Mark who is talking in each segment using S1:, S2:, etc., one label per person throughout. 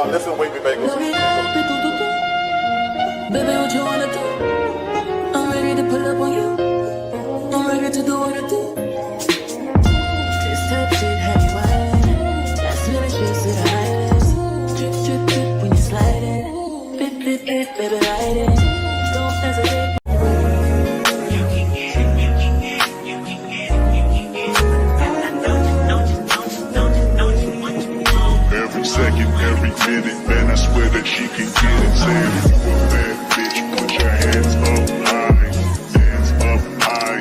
S1: Listen, wait me bagels.
S2: Baby, what you wanna do? I'm ready to pull up on you. I'm ready to do what I do. This type shit have you wildin'. That's when I kiss it, I hide it. Drip, drip, drip when you slide it. Bip, bip, bip, baby, ride it. Don't hesitate.
S3: Every second, every minute, man, I swear that she can get it. Saying if you a bad bitch, put your hands up high, hands up high,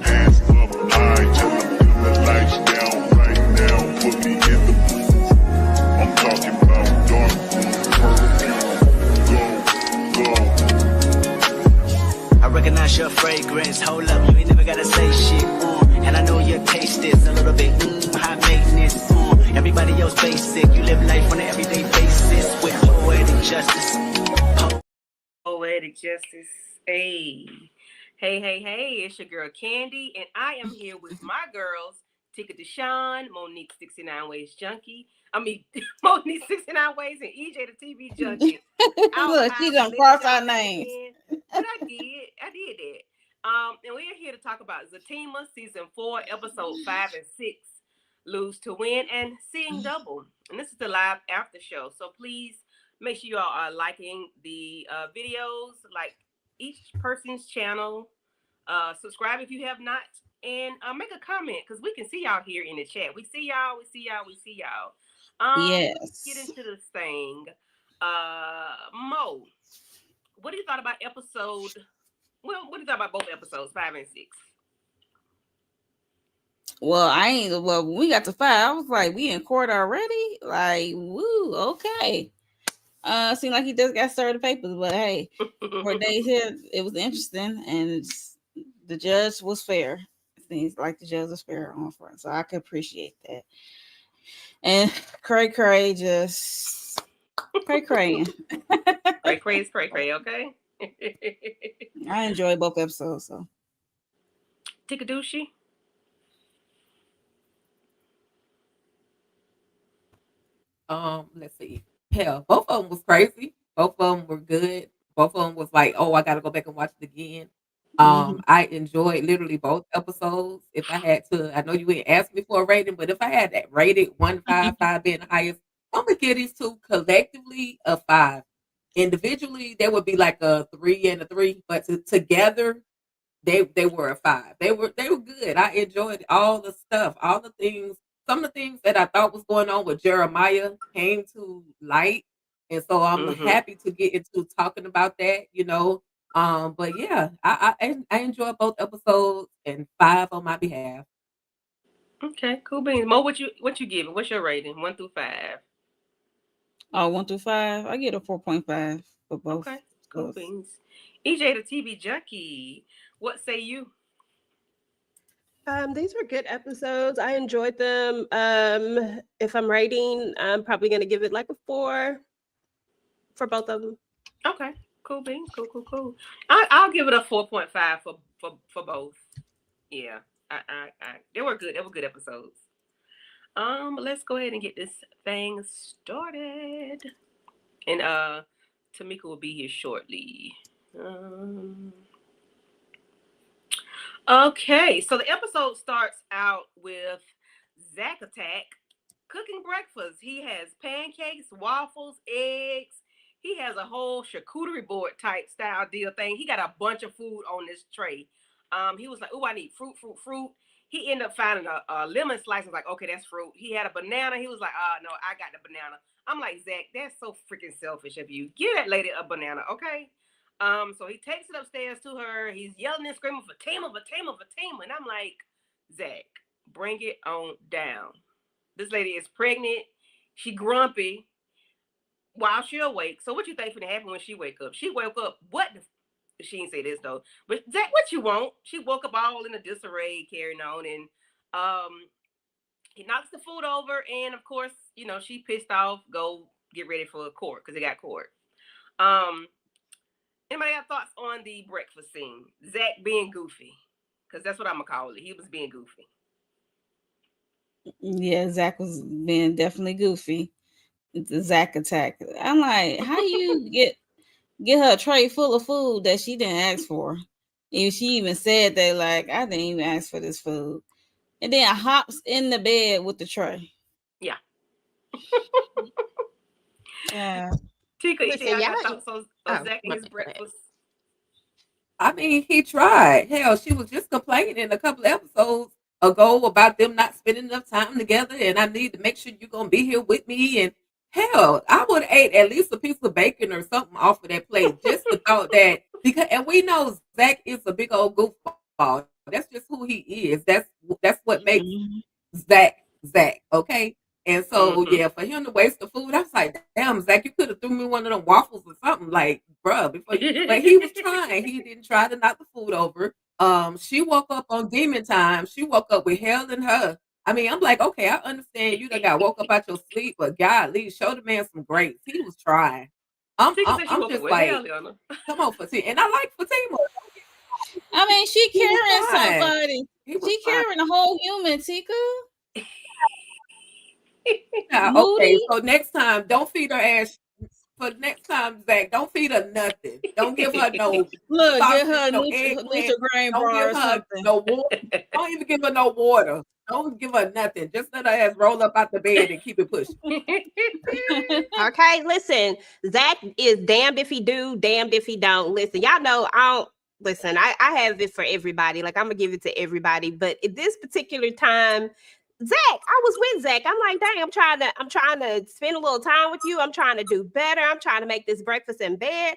S3: hands up high. Tell them dim the lights down right now, put me in the mood. I'm talking about dark room, perfume, go, go.
S4: I recognize your fragrance. Hold up, you ain't never gotta say shit. And I know your taste is a little bit high maintenance. Everybody else basic. You live life on an everyday basis with poetic justice.
S5: Poetic justice. Hey. Hey. It's your girl Candy, and I am here with my girls, Tika Deshawn, Monique 69 Ways Junkie. Monique 69 Ways and EJ the TV Junkie.
S6: Look, she done cross our names.
S5: But I did that. And we're here to talk about ZATIMA season 4, episode 5 and 6. Lose to Win and Seeing Double. And this is the live after show. So please make sure you all are liking the videos, like each person's channel. Subscribe if you have not. And make a comment because we can see y'all here in the chat. We see y'all.
S6: Yes.
S5: Let's get into this thing. Mo, what do you thought about episode? Well, what do you thought about both episodes, 5 and 6?
S6: Well, when we got to 5, I was like, we in court already? Like, woo, okay. Seemed like he just got started papers, but hey, 4 days here, it was interesting, and the judge was fair. It seems like the judge was fair on front, so I could appreciate that. And cray just cray.
S5: Cray is cray, okay?
S6: I enjoyed both episodes, so.
S5: Tikadooshi?
S7: Let's see. Hell, both of them was crazy. Both of them were good. Both of them was like, oh, I gotta go back and watch it again. I enjoyed literally both episodes. If I had to, I know you ain't asked me for a rating, but if I had that rated 1, 5, 5 being the highest, I'm gonna give these two collectively a 5. Individually, they would be like a 3 and a 3, but together, they were a 5. They were good. I enjoyed all the stuff, all the things. Some of the things that I thought was going on with Jeremiah came to light, and so I'm happy to get into talking about that. But yeah, I enjoyed both episodes, and 5 on my behalf.
S5: Okay, cool beans. Mo, what you giving? What's your rating? 1 through 5.
S6: Oh, 1 through 5. I get a 4.5 for both.
S5: Okay, cool beans. EJ the TV Junkie, what say you?
S8: These were good episodes. I enjoyed them. If I'm rating, I'm probably gonna give it like a 4 for both of them.
S5: Okay, cool beans. Cool. I'll give it a 4.5 for both. Yeah, they were good. They were good episodes. Let's go ahead and get this thing started. And Tamika will be here shortly. Okay, so the episode starts out with Zach Attack cooking breakfast. He has pancakes, waffles, eggs. He has a whole charcuterie board type style deal thing. He got a bunch of food on this tray. He was like, "Oh, I need fruit." He ended up finding a lemon slice. I was like, "Okay, that's fruit." He had a banana. He was like, no, I got the banana." I'm like, "Zach, that's so freaking selfish of you. Give that lady a banana, okay?" So he takes it upstairs to her. He's yelling and screaming for Fatima. And I'm like, "Zach, bring it on down. This lady is pregnant. She grumpy while she awake. So what you think finna happen when she wake up? She woke up, she didn't say this though. But Zach, what you want? She woke up all in a disarray, carrying on. And he knocks the food over. And of course, she pissed off, go get ready for court because they got court. Anybody got thoughts on the breakfast scene? Zach being goofy, because that's what I'm gonna call it. He was being goofy.
S6: Yeah, Zach was being definitely goofy. the Zach attack. I'm like, how you get her a tray full of food that she didn't ask for? And she even said that, like, I didn't even ask for this food. And then hops in the bed with the tray.
S5: Yeah.
S6: Yeah.
S5: Tika, you
S8: Listen,
S5: think I
S8: y'all.
S5: got thoughts on
S8: Oh,
S5: Zach and
S8: my
S5: his
S8: bad. Go ahead.
S5: breakfast?
S7: I mean, he tried. Hell, she was just complaining a couple of episodes ago about them not spending enough time together, and I need to make sure you're gonna be here with me. And hell, I would have ate at least a piece of bacon or something off of that plate just the thought that because, and we know Zach is a big old goofball. That's just who he is. That's what makes
S6: Mhm.
S7: Zach. Okay. And so,
S5: Mm-hmm.
S7: yeah, for him to waste the food, I was like, damn, Zach, you could have threw me one of them waffles or something, like, bruh, before. But he was trying. He didn't try to knock the food over. She woke up on demon time. She woke up with hell in her. I mean, I'm like, okay, I understand you done got woke up out your sleep, but God, please show the man some grace. He was trying. I'm,
S5: Tika
S7: I'm,
S5: said she
S7: I'm
S5: woke up
S7: just
S5: with hell
S7: like,
S5: in her.
S7: come on, Fatima. And I like Fatima.
S6: I mean, she
S7: He was
S6: carrying
S7: fine.
S6: somebody.
S7: He was
S6: She
S7: fine.
S6: carrying a whole human, Tika.
S7: Yeah, okay,
S6: Moody.
S7: so next time, don't feed her ass. For next time, Zach, don't feed her nothing. Don't give her no
S6: Look, get
S7: sausage,
S6: her a
S7: no
S6: neutral
S7: eggplant.
S6: grain
S7: Don't
S6: bar
S7: give
S6: or
S7: her
S6: something.
S7: no water. Don't even give her no water. Don't give her nothing. Just let her ass roll up out the bed and keep it pushing.
S8: Okay, listen, Zach is damned if he do, damned if he don't. Listen, y'all know I don't listen. I have it for everybody. Like I'm gonna give it to everybody, but at this particular time, Zach, I was with Zach. I'm like, dang, I'm trying to spend a little time with you. I'm trying to do better. I'm trying to make this breakfast in bed.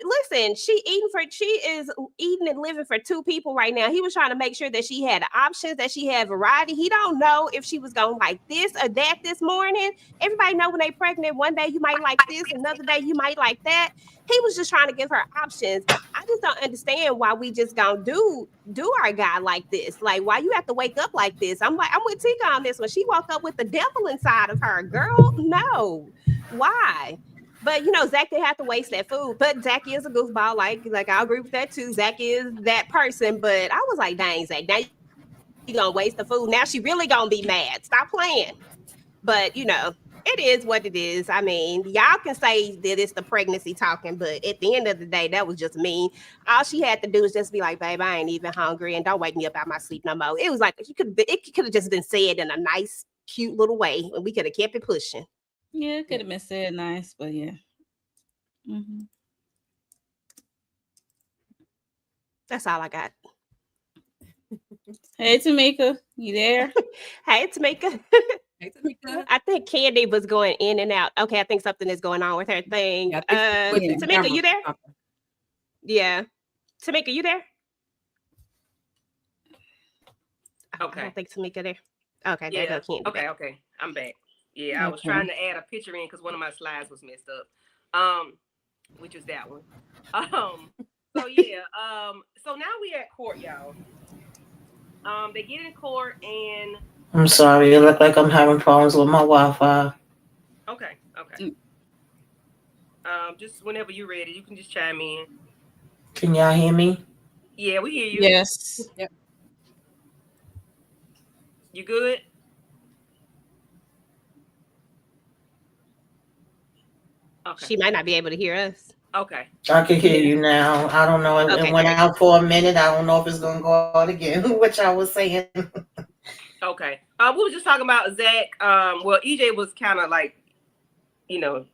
S8: Listen, she is eating and living for two people right now. He was trying to make sure that she had options, that she had variety. He don't know if she was going like this or that this morning. Everybody know when they pregnant, one day you might like this, another day you might like that. He was just trying to give her options. I just don't understand why we just gonna do our guy like this. Like why you have to wake up like this? I'm with Tika on this one. She woke up with the devil inside of her. Girl, no. Why? But Zach didn't have to waste that food. But Zach is a goofball. Like I agree with that too. Zach is that person. But I was like, dang, Zach, now you gonna waste the food. Now she really gonna be mad. Stop playing. But it is what it is. I mean, y'all can say that it's the pregnancy talking, but at the end of the day, that was just mean. All she had to do is just be like, babe, I ain't even hungry and don't wake me up out my sleep no more. It was like it could have just been said in a nice, cute little way, and we could have kept it pushing.
S6: Yeah, it could have been said nice, but yeah. Hmm.
S8: That's all I got.
S6: Hey, Tamika, you there?
S8: Hey, Tamika.
S7: Hey, Tamika.
S8: I think Candy was going in and out. Okay, I think something is going on with her thing.
S7: Yeah, I think she's switching
S8: Tamika,
S7: cameras
S8: you
S7: or
S8: there?
S7: something.
S8: Yeah. Tamika, you there? I
S5: Okay.
S8: don't think Tamika there. Okay, there
S5: Yeah.
S8: go Candy.
S5: Okay.
S8: back.
S5: Okay. I'm back. Yeah, I was
S6: Okay.
S5: trying to add a picture in because one of my slides was messed up. Which is that one. So yeah. So now we at court, y'all. They get in court and
S1: I'm sorry, it look like I'm having problems with my Wi-Fi.
S5: okay.
S6: Mm.
S5: Just whenever you're ready, you can just chime in.
S1: Can y'all hear me?
S5: Yeah, we hear you.
S6: Yes.
S7: Yep.
S5: You good? Okay.
S8: She might not be able to hear us.
S5: Okay.
S1: I can hear you now. I don't know. It
S8: Okay,
S1: went
S8: great.
S1: out for a minute. I don't know if it's gonna go out again, which I was saying.
S5: Okay. We were just talking about Zach. Well, EJ was kind of like, you know,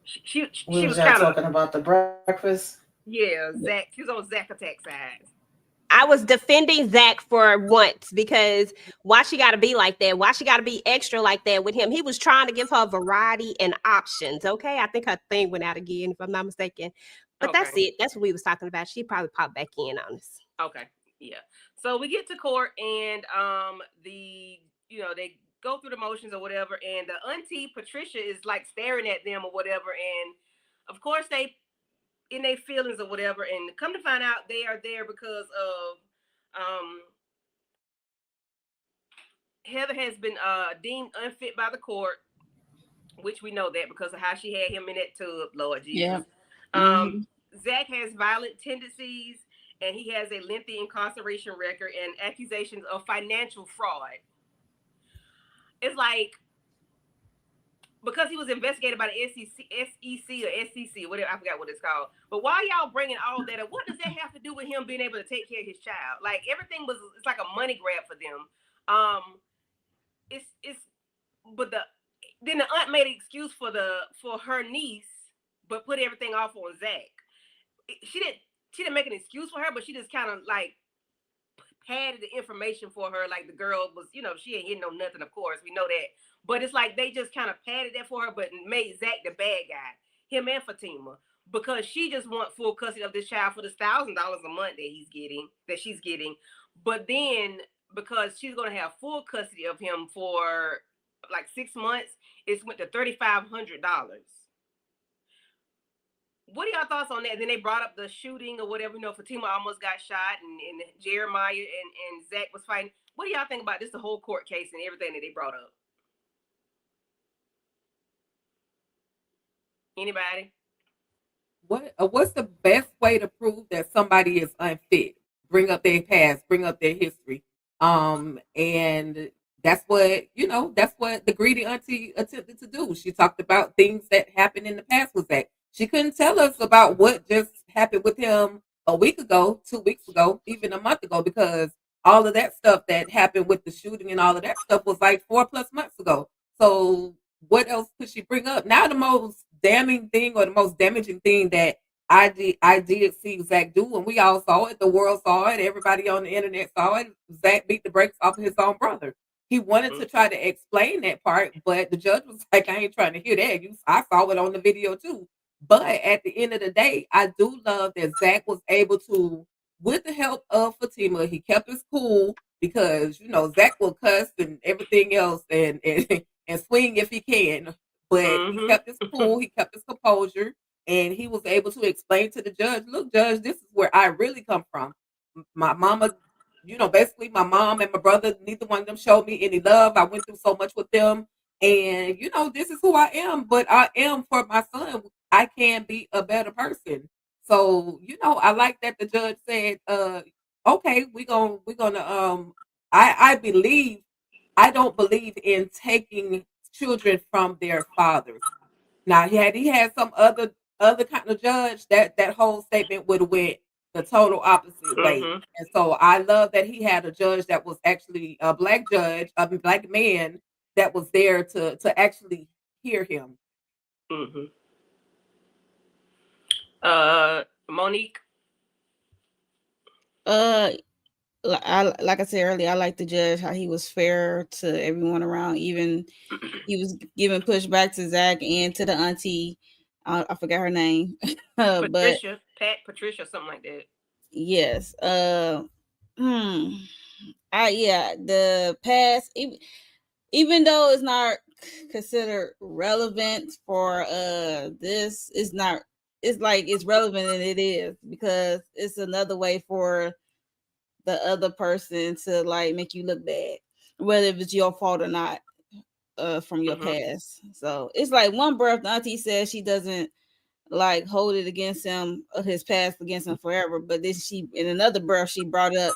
S5: she
S1: We
S5: was
S1: was
S5: kind of
S1: talking about the breakfast.
S5: yeah. Zach. She was on Zach attack side.
S8: I was defending Zach for once because why she got to be like that? Why she got to be extra like that with him? He was trying to give her variety and options. Okay, I think her thing went out again, if I'm not mistaken. But that's
S5: Okay.
S8: it. That's what we was talking about. She probably popped back in on us.
S5: Okay. Yeah. So we get to court and they go through the motions or whatever, and the auntie Patricia is like staring at them or whatever, and of course they in their feelings or whatever, and come to find out they are there because of Heather has been deemed unfit by the court, which we know that because of how she had him in that tub, Lord Jesus.
S6: Yeah.
S5: Zach has violent tendencies and he has a lengthy incarceration record and accusations of financial fraud. It's like because he was investigated by the SEC or SEC, whatever, I forgot what it's called. But why y'all bringing all that up? What does that have to do with him being able to take care of his child? Like everything was, it's like a money grab for them. It's but then the aunt made an excuse for her niece, but put everything off on Zach. She didn't make an excuse for her, but she just kind of like padded the information for her. Like the girl was, she ain't hitting no nothing. Of course, we know that. But it's like they just kind of padded that for her, but made Zach the bad guy, him and Fatima, because she just want full custody of this child for this $1,000 a month that she's getting. But then because she's gonna have full custody of him for like 6 months, it's went to $3,500. What are y'all thoughts on that? And then they brought up the shooting or whatever. Fatima almost got shot, and Jeremiah and Zach was fighting. What do y'all think about this? The whole court case and everything that they brought up. Anybody?
S7: What's the best way to prove that somebody is unfit? Bring up their past, bring up their history. And that's what the greedy auntie attempted to do. She talked about things that happened in the past with Zach. She couldn't tell us about what just happened with him a week ago, 2 weeks ago, even a month ago, because all of that stuff that happened with the shooting and all of that stuff was like 4+ months ago. So what else could she bring up? Now the most damning thing or the most damaging thing that I did see Zach do, and we all saw it, the world saw it, everybody on the internet saw it. Zach beat the brakes off of his own brother. He wanted to try to explain that part, but the judge was like, I ain't trying to hear that. I saw it on the video too. But at the end of the day, I do love that Zach was able to, with the help of Fatima, he kept his cool because Zach will cuss and everything else and swing if he can. But he kept his cool, he kept his composure, and he was able to explain to the judge, look, judge, this is where I really come from. My mama, basically my mom and my brother, neither one of them showed me any love. I went through so much with them. And, this is who I am, but I am for my son. I can be a better person. So, I like that the judge said, okay, we're gonna I don't believe in taking children from their fathers. Now, had he had some other kind of judge, that whole statement would have went the total opposite way. And so I love that he had a judge that was actually a black judge, a black man that was there to actually hear him.
S5: Monique.
S6: Like I said earlier, I like the judge, how he was fair to everyone around. Even he was giving pushback to Zach and to the auntie. I forgot her name,
S5: Patricia, Patricia, something like that.
S6: Yes. The past, even though it's not considered relevant for this, it's relevant, and it is, because it's another way for the other person to like make you look bad, whether it's your fault or not, from your past. So it's like one breath the auntie says she doesn't like hold it against him, his past against him forever, but then in another breath she brought up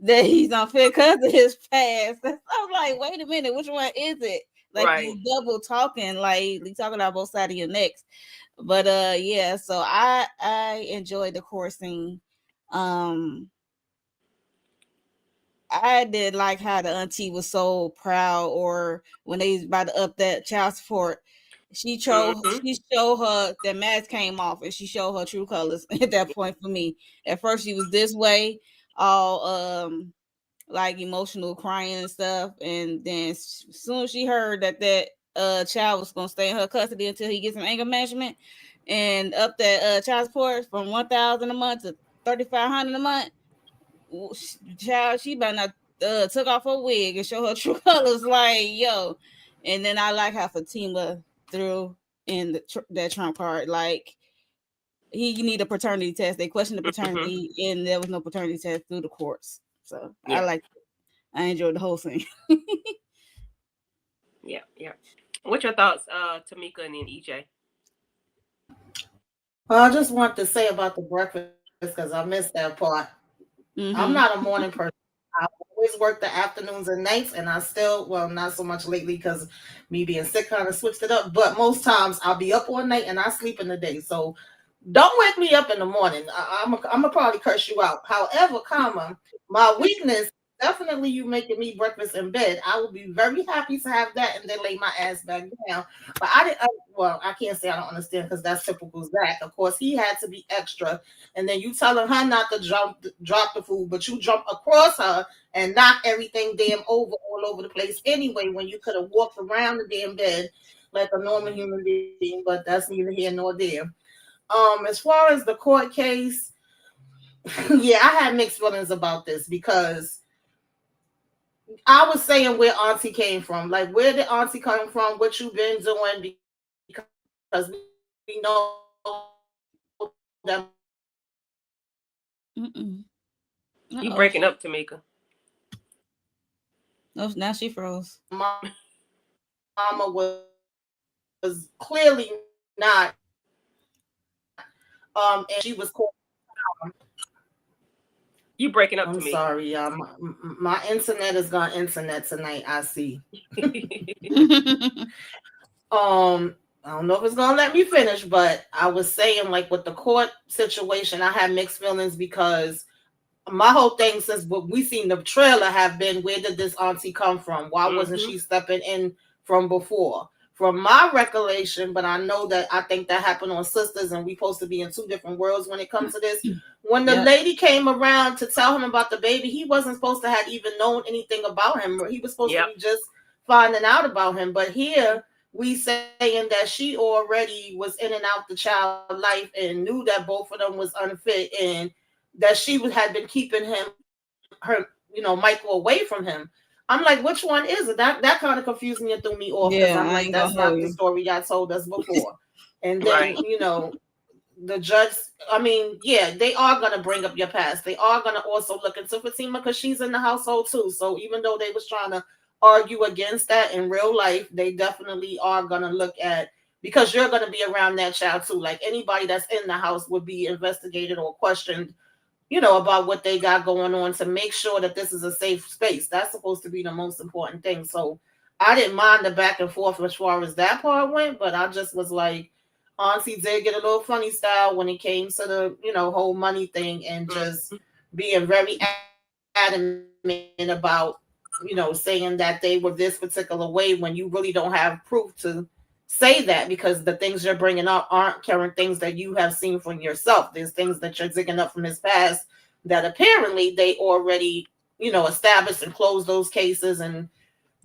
S6: that he's unfit because of his past. I'm like, wait a minute, which one is it? Like, you double talking, like you talking out both sides of your necks. But yeah, so I enjoyed the court scene. I did like how the auntie was so proud, or when they was about to up that child support, she showed her that mask came off, and she showed her true colors at that point. For me, at first she was this way, all like emotional, crying and stuff, and then as soon as she heard that child was gonna stay in her custody until he gets some anger management, and up that child support from $1,000 a month to $3,500 a month, child, she better not took off her wig and show her true colors, like, yo. And then I like how Fatima threw in that trump card, like, he need a paternity test. They questioned the paternity, and there was no paternity test through the courts. So yeah. I enjoyed the whole thing.
S5: Yeah. What's your thoughts, Tamika and then EJ?
S1: Well, I just want to say about the breakfast because I missed that part. I'm not a morning person. I always work the afternoons and nights, and I still, well, not so much lately because me being sick kind of switched it up. But most times I'll be up all night and I sleep in the day. So don't wake me up in the morning. I'm gonna probably curse you out. However, comma, my weakness definitely you making me breakfast in bed. I will be very happy to have that and then lay my ass back down. But I didn't. Well, I can't say I don't understand because that's typical Zach. Of course, he had to be extra, and then you telling her not to drop the food, but you jump across her and knock everything damn over all over the place anyway. When you could have walked around the damn bed like a normal human being, but that's neither here nor there. As far as the court case, yeah, I had mixed feelings about this because I was saying where Auntie came from. Like, where did Auntie come from? What you been doing? Because we know that
S6: Mm-mm.
S5: You
S6: Uh-oh.
S5: breaking up, Tamika.
S6: Oh, now she froze.
S1: mama was clearly not. And she was called.
S5: You breaking up,
S1: I'm
S5: Tamika.
S1: sorry, y'all. My internet is gone internet tonight. I see. I don't know if it's gonna let me finish, but I was saying like with the court situation, I had mixed feelings because my whole thing since what we seen the trailer have been where did this auntie come from? Why wasn't she stepping in from before? From my recollection, but I know that I think that happened on Sisters, and we supposed to be in two different worlds when it comes to this. When the lady came around to tell him about the baby, he wasn't supposed to have even known anything about him. He was supposed to be just finding out about him. But here we saying that she already was in and out the child life and knew that both of them was unfit and that she had been keeping Michael away from him. I'm like, which one is it? That kind of confused me and threw me off because I'm like, that's not the story y'all told us before. And then, the judge, I mean, yeah, they are going to bring up your past. They are going to also look into Fatima because she's in the household too. So even though they was trying to argue against that in real life, they definitely are going to look at, because you're going to be around that child too. Like anybody that's in the house would be investigated or questioned, about what they got going on to make sure that this is a safe space. That's supposed to be the most important thing. So I didn't mind the back and forth as far as that part went, but I just was like, Auntie did get a little funny style when it came to the, whole money thing and just being very adamant about, saying that they were this particular way when you really don't have proof to say that, because the things you're bringing up aren't current things that you have seen from yourself. There's things that you're digging up from his past that apparently they already, established and closed those cases and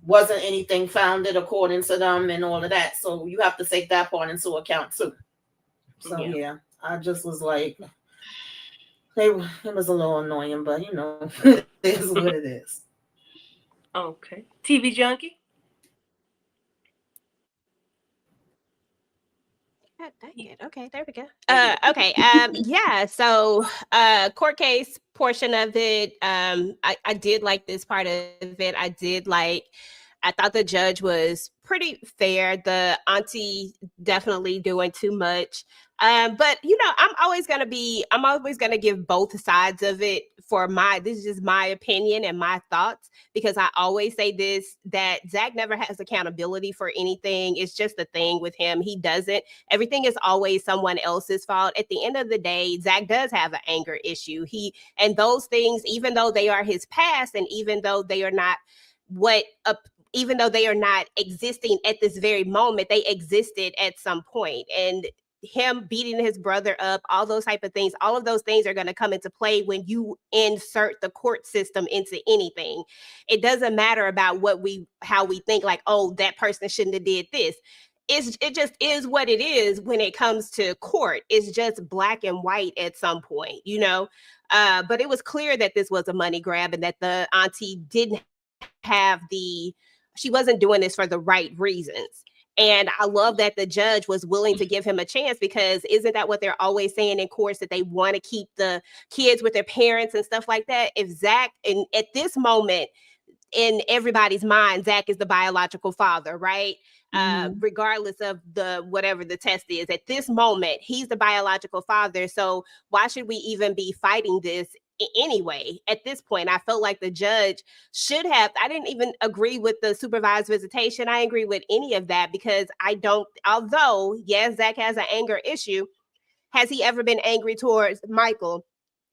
S1: wasn't anything founded according to them and all of that. So you have to take that part into account too. So yeah, I just was like, it was a little annoying, but it is what it is.
S5: Okay. TV Junkie?
S8: God dang it. Okay, there we go. Okay. Yeah. So court case portion of it. I did like this part of it. I thought the judge was pretty fair. The auntie definitely doing too much. But I'm always gonna give both sides of it this is just my opinion and my thoughts, because I always say this, that Zach never has accountability for anything. It's just the thing with him. He doesn't. Everything is always someone else's fault. At the end of the day, Zach does have an anger issue. And those things, even though they are his past, and even though they are not even though they are not existing at this very moment, they existed at some point. And him beating his brother up, all those type of things, all of those things are going to come into play when you insert the court system into anything. It doesn't matter about how we think like, oh, that person shouldn't have did this. It just is what it is when it comes to court. It's just black and white at some point, but it was clear that this was a money grab and that the auntie didn't she wasn't doing this for the right reasons. And I love that the judge was willing to give him a chance, because isn't that what they're always saying in courts, that they want to keep the kids with their parents and stuff like that? If Zach, and at this moment in everybody's mind, Zach is the biological father, right? Regardless of whatever the test is, at this moment, he's the biological father. So why should we even be fighting this anyway. At this point, I felt like the judge should have. I didn't even agree with the supervised visitation. I agree with any of that because I don't. Although yes, Zach has an anger issue. Has he ever been angry towards Michael?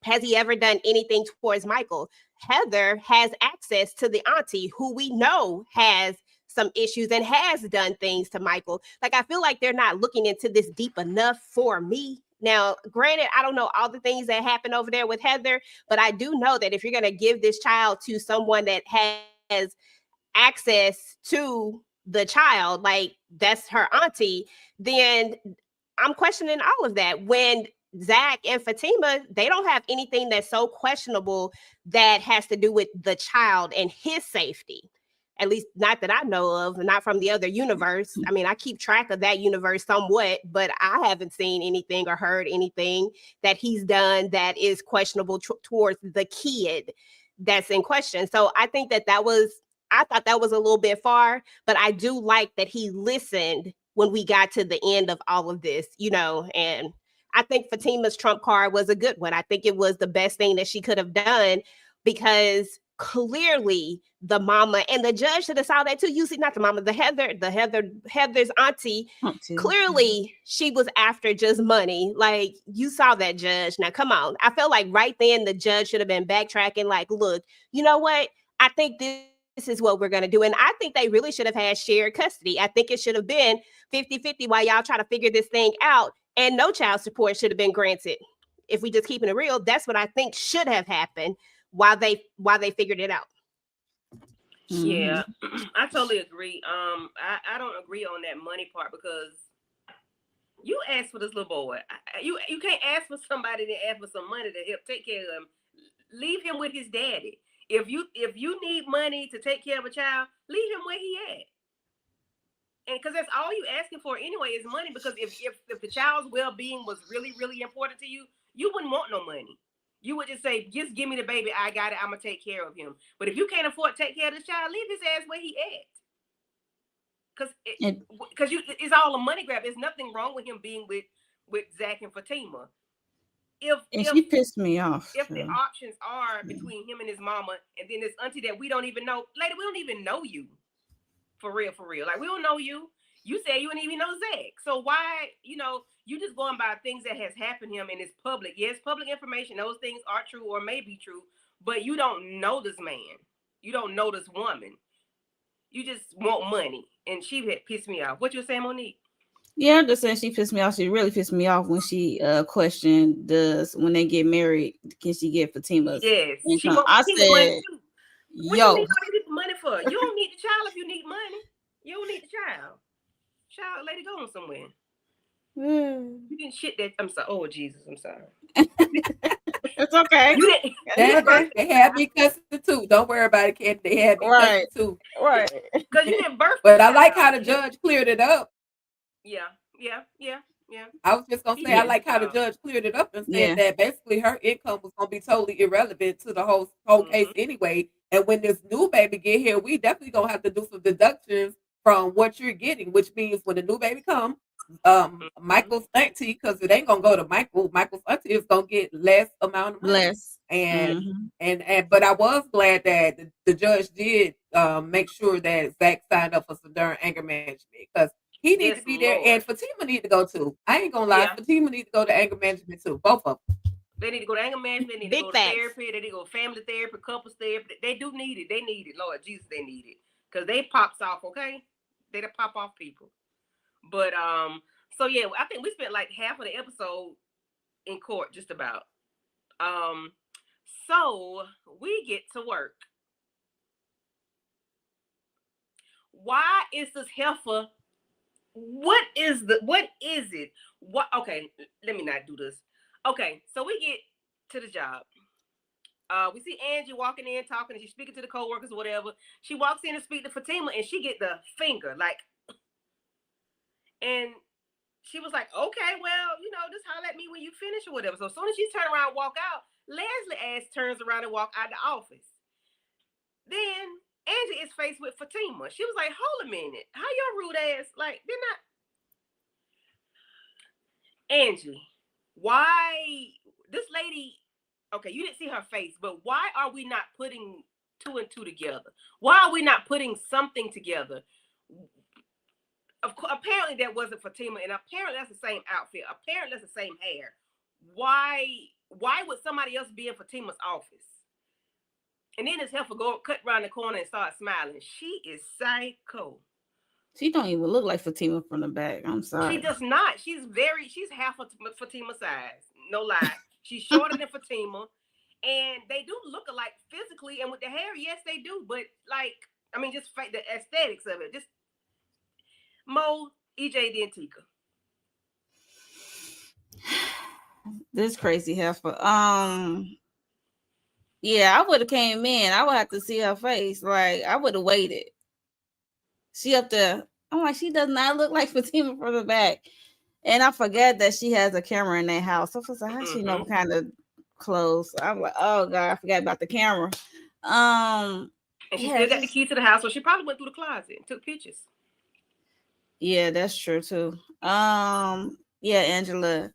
S8: Has he ever done anything towards Michael? Heather has access to the auntie who we know has some issues and has done things to Michael. Like, I feel like they're not looking into this deep enough for me. Now, granted, I don't know all the things that happen over there with Heather, but I do know that if you're going to give this child to someone that has access to the child, like that's her auntie, then I'm questioning all of that. When Zach and Fatima, they don't have anything that's so questionable that has to do with the child and his safety. At least not that I know of, not from the other universe. I mean, I keep track of that universe somewhat, but I haven't seen anything or heard anything that he's done that is questionable towards the kid that's in question. So I think I thought that was a little bit far, but I do like that he listened when we got to the end of all of this, and I think Fatima's trump card was a good one. I think it was the best thing that she could have done because clearly the mama and the judge should have saw that too. You see, not the mama, Heather's auntie. Clearly she was after just money. Like, you saw that, judge. Now, come on. I felt like right then the judge should have been backtracking. Like, look, you know what? I think this is what we're going to do. And I think they really should have had shared custody. I think it should have been 50-50 while y'all try to figure this thing out. And no child support should have been granted. If we just keeping it real, that's what I think should have happened while they figured it out.
S5: Yeah, I totally agree. I don't agree on that money part because you asked for this little boy. You can't ask for somebody to ask for some money to help take care of him. Leave him with his daddy. If you need money to take care of a child, leave him where he at. And because that's all you asking for anyway is money. Because if the child's well-being was really, really important to you, you wouldn't want no money. You would just say, just give me the baby. I got it. I'm going to take care of him. But if you can't afford to take care of this child, leave his ass where he at. Because it's all a money grab. There's nothing wrong with him being with Zach and Fatima. If
S6: she pissed me off.
S5: If the options are between him and his mama and then this auntie that we don't even know, lady, we don't even know you. For real. Like, we don't know you. You say you didn't even know Zach. So why, you just going by things that has happened to him and it's public. Yes, public information. Those things are true or may be true, but you don't know this man. You don't know this woman. You just want money. And she had pissed me off. What you were saying, Monique?
S6: Yeah, I'm just saying she pissed me off. She really pissed me off when she questioned when they get married, can she get Fatima's?
S5: Yes.
S6: I said,
S5: what you need money for? You don't need the child if you need money. You don't need the child. Child, let it go on somewhere. You didn't shit that. I'm sorry. Oh, Jesus, I'm sorry.
S6: It's okay.
S7: They had me cussing too. Don't worry about it, kid. They had me cussing too.
S6: Right.
S5: Because you didn't birth.
S7: But I like how the judge cleared it up.
S5: Yeah.
S7: I was just gonna say, I like how the judge cleared it up and said that basically her income was gonna be totally irrelevant to the whole case anyway. And when this new baby get here, we definitely gonna have to do some deductions from what you're getting, which means when the new baby comes, Michael's auntie, because it ain't gonna go to Michael. Michael's auntie is gonna get less amount of money. And but I was glad that the judge did make sure that Zach signed up for some darn anger management because he needs to be there, and Fatima need to go too. I ain't gonna lie, Fatima need to go to anger management too. Both of them.
S5: They need to go to anger management. They need to go to therapy. They need to go to family therapy, couples therapy. They do need it. They need it. Lord Jesus, they need it because they pops off. Okay, they pop off people. But so yeah, I think we spent like half of the episode in court, just about. So we get to work. Why is this heifer? What is it? Okay, let me not do this. Okay, so we get to the job. We see Angie walking in, talking, and she's speaking to the co-workers or whatever. She walks in and speaks to Fatima, and she get the finger, like, and she was like, okay, well, just holler at me when you finish or whatever. So as soon as she turned around and walk out, Leslie ass turns around and walk out the office. Then Angie is faced with Fatima. She was like, hold a minute. How your rude ass, like, they're not. Angie, why this lady, Okay, you didn't see her face, but why are we not putting 2 and 2 together? Why are we not putting something together? Of course, apparently that wasn't Fatima, and apparently that's the same outfit. Apparently that's the same hair. Why would somebody else be in Fatima's office? And then this heifer go cut around the corner and start smiling. She is psycho.
S6: She don't even look like Fatima from the back. I'm sorry.
S5: She does not. She's half of Fatima size. No lie. She's shorter than Fatima. And they do look alike physically, and with the hair, yes, they do. But like, I mean, just the aesthetics of it. Just Mo, EJ, then Tika.
S6: This crazy heifer. Yeah, I would have came in. I would have to see her face. Like, I would have waited. She up there. I'm like, she does not look like Fatima from the back. And I forget that she has a camera in that house. So I was like, how she know what kind of clothes? I'm like, oh God, I forgot about the camera.
S5: And she still got the key to the house, so she probably went through the closet and took pictures.
S6: Yeah, that's true too. Yeah, Angela.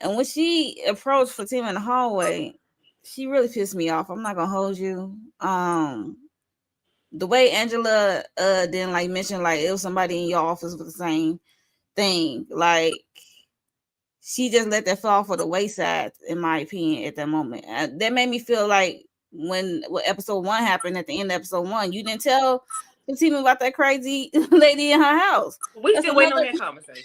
S6: And when she approached Fatima in the hallway, she really pissed me off. I'm not gonna hold you. The way Angela didn't like mention like it was somebody in your office with the same thing. Like she just let that fall for the wayside, in my opinion, at that moment. That made me feel like when episode 1 happened at the end of episode 1, you didn't tell Fatima about that crazy lady in her house.
S5: We still waiting on that conversation.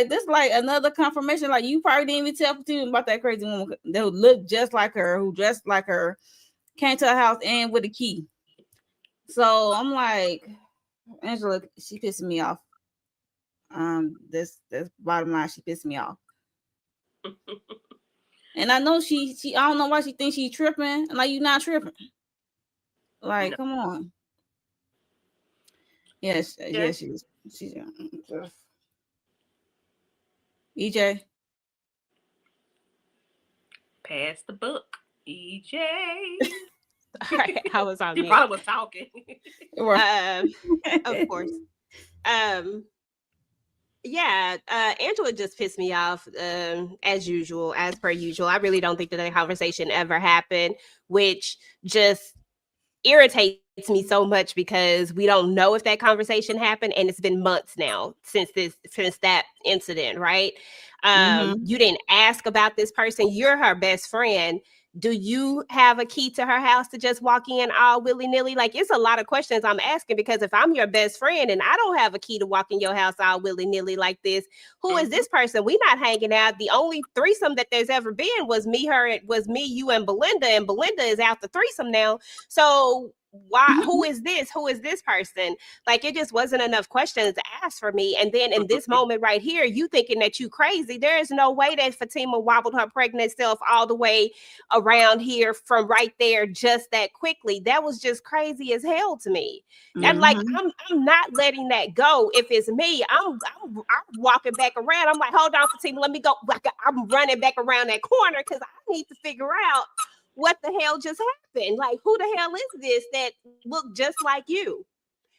S6: That's like another confirmation. Like you probably didn't even tell Fatima about that crazy woman that looked just like her, who dressed like her, came to her house and with a key. So I'm like, Angela, she pissed me off. This bottom line, she pissed me off. And I know she I don't know why she thinks she's tripping. Like, you not tripping. Like, no. Come on. Yes, she's EJ.
S5: Pass the book, EJ.
S8: All right, I was on.
S5: She probably was talking.
S8: Of course. Yeah, Angela just pissed me off as per usual. I really don't think that conversation ever happened, which just irritates me so much because we don't know if that conversation happened, and it's been months now since that incident, right? You didn't ask about this person. You're her best friend. Do you have a key to her house to just walk in all willy-nilly? Like, it's a lot of questions I'm asking, because if I'm your best friend and I don't have a key to walk in your house all willy-nilly like this, who is this person? We not hanging out. The only threesome that there's ever been was me, you, and Belinda is out the threesome now. So why? Who is this? Who is this person? Like, it just wasn't enough questions to ask for me. And then in this moment right here, you thinking that you crazy. There is no way that Fatima wobbled her pregnant self all the way around here from right there just that quickly. That was just crazy as hell to me. And like, I'm not letting that go. If it's me, I'm walking back around. I'm like, hold on, Fatima, let me go. I'm running back around that corner because I need to figure out what the hell just happened. Like, who the hell is this that looked just like you?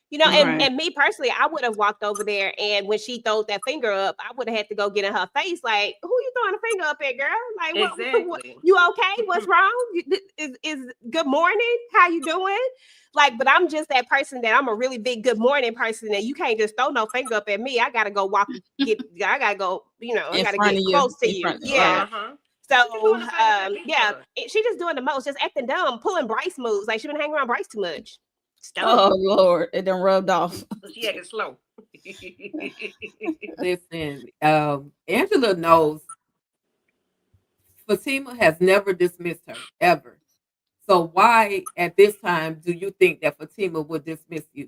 S8: You know, and me personally, I would have walked over there, and when she throwed that finger up, I would have had to go get in her face, like, who you throwing a finger up at, girl? Like,
S5: exactly.
S8: what, you okay? What's wrong? Is good morning? How you doing? Like, but I'm just that person that I'm a really big good morning person, and you can't just throw no finger up at me. I gotta go I gotta go, I gotta get close to you. Yeah. So, she just doing the most, just acting dumb, pulling Bryce moves. Like, she been hanging around Bryce too much.
S6: Oh, Lord. It done rubbed off.
S5: She acting slow.
S7: Listen, Angela knows Fatima has never dismissed her, ever. So why, at this time, do you think that Fatima would dismiss you?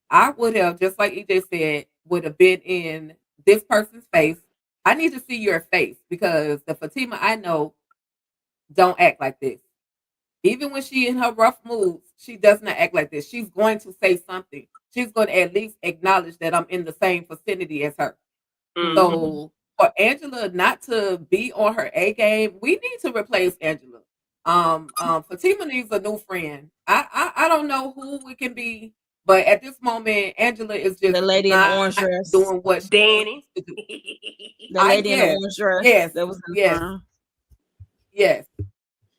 S7: I would have, just like EJ said, would have been in this person's face. I need to see your face, because the Fatima I know don't act like this. Even when she in her rough moods, she does not act like this. She's going to say something. She's going to at least acknowledge that I'm in the same vicinity as her. So for Angela not to be on her A game, we need to replace Angela. Fatima needs a new friend. I don't know who it can be. But at this moment, Angela is just
S6: the lady in the orange dress
S7: doing what
S5: Danny.
S6: The lady in the orange dress.
S7: Yes,
S6: that was
S7: Yes,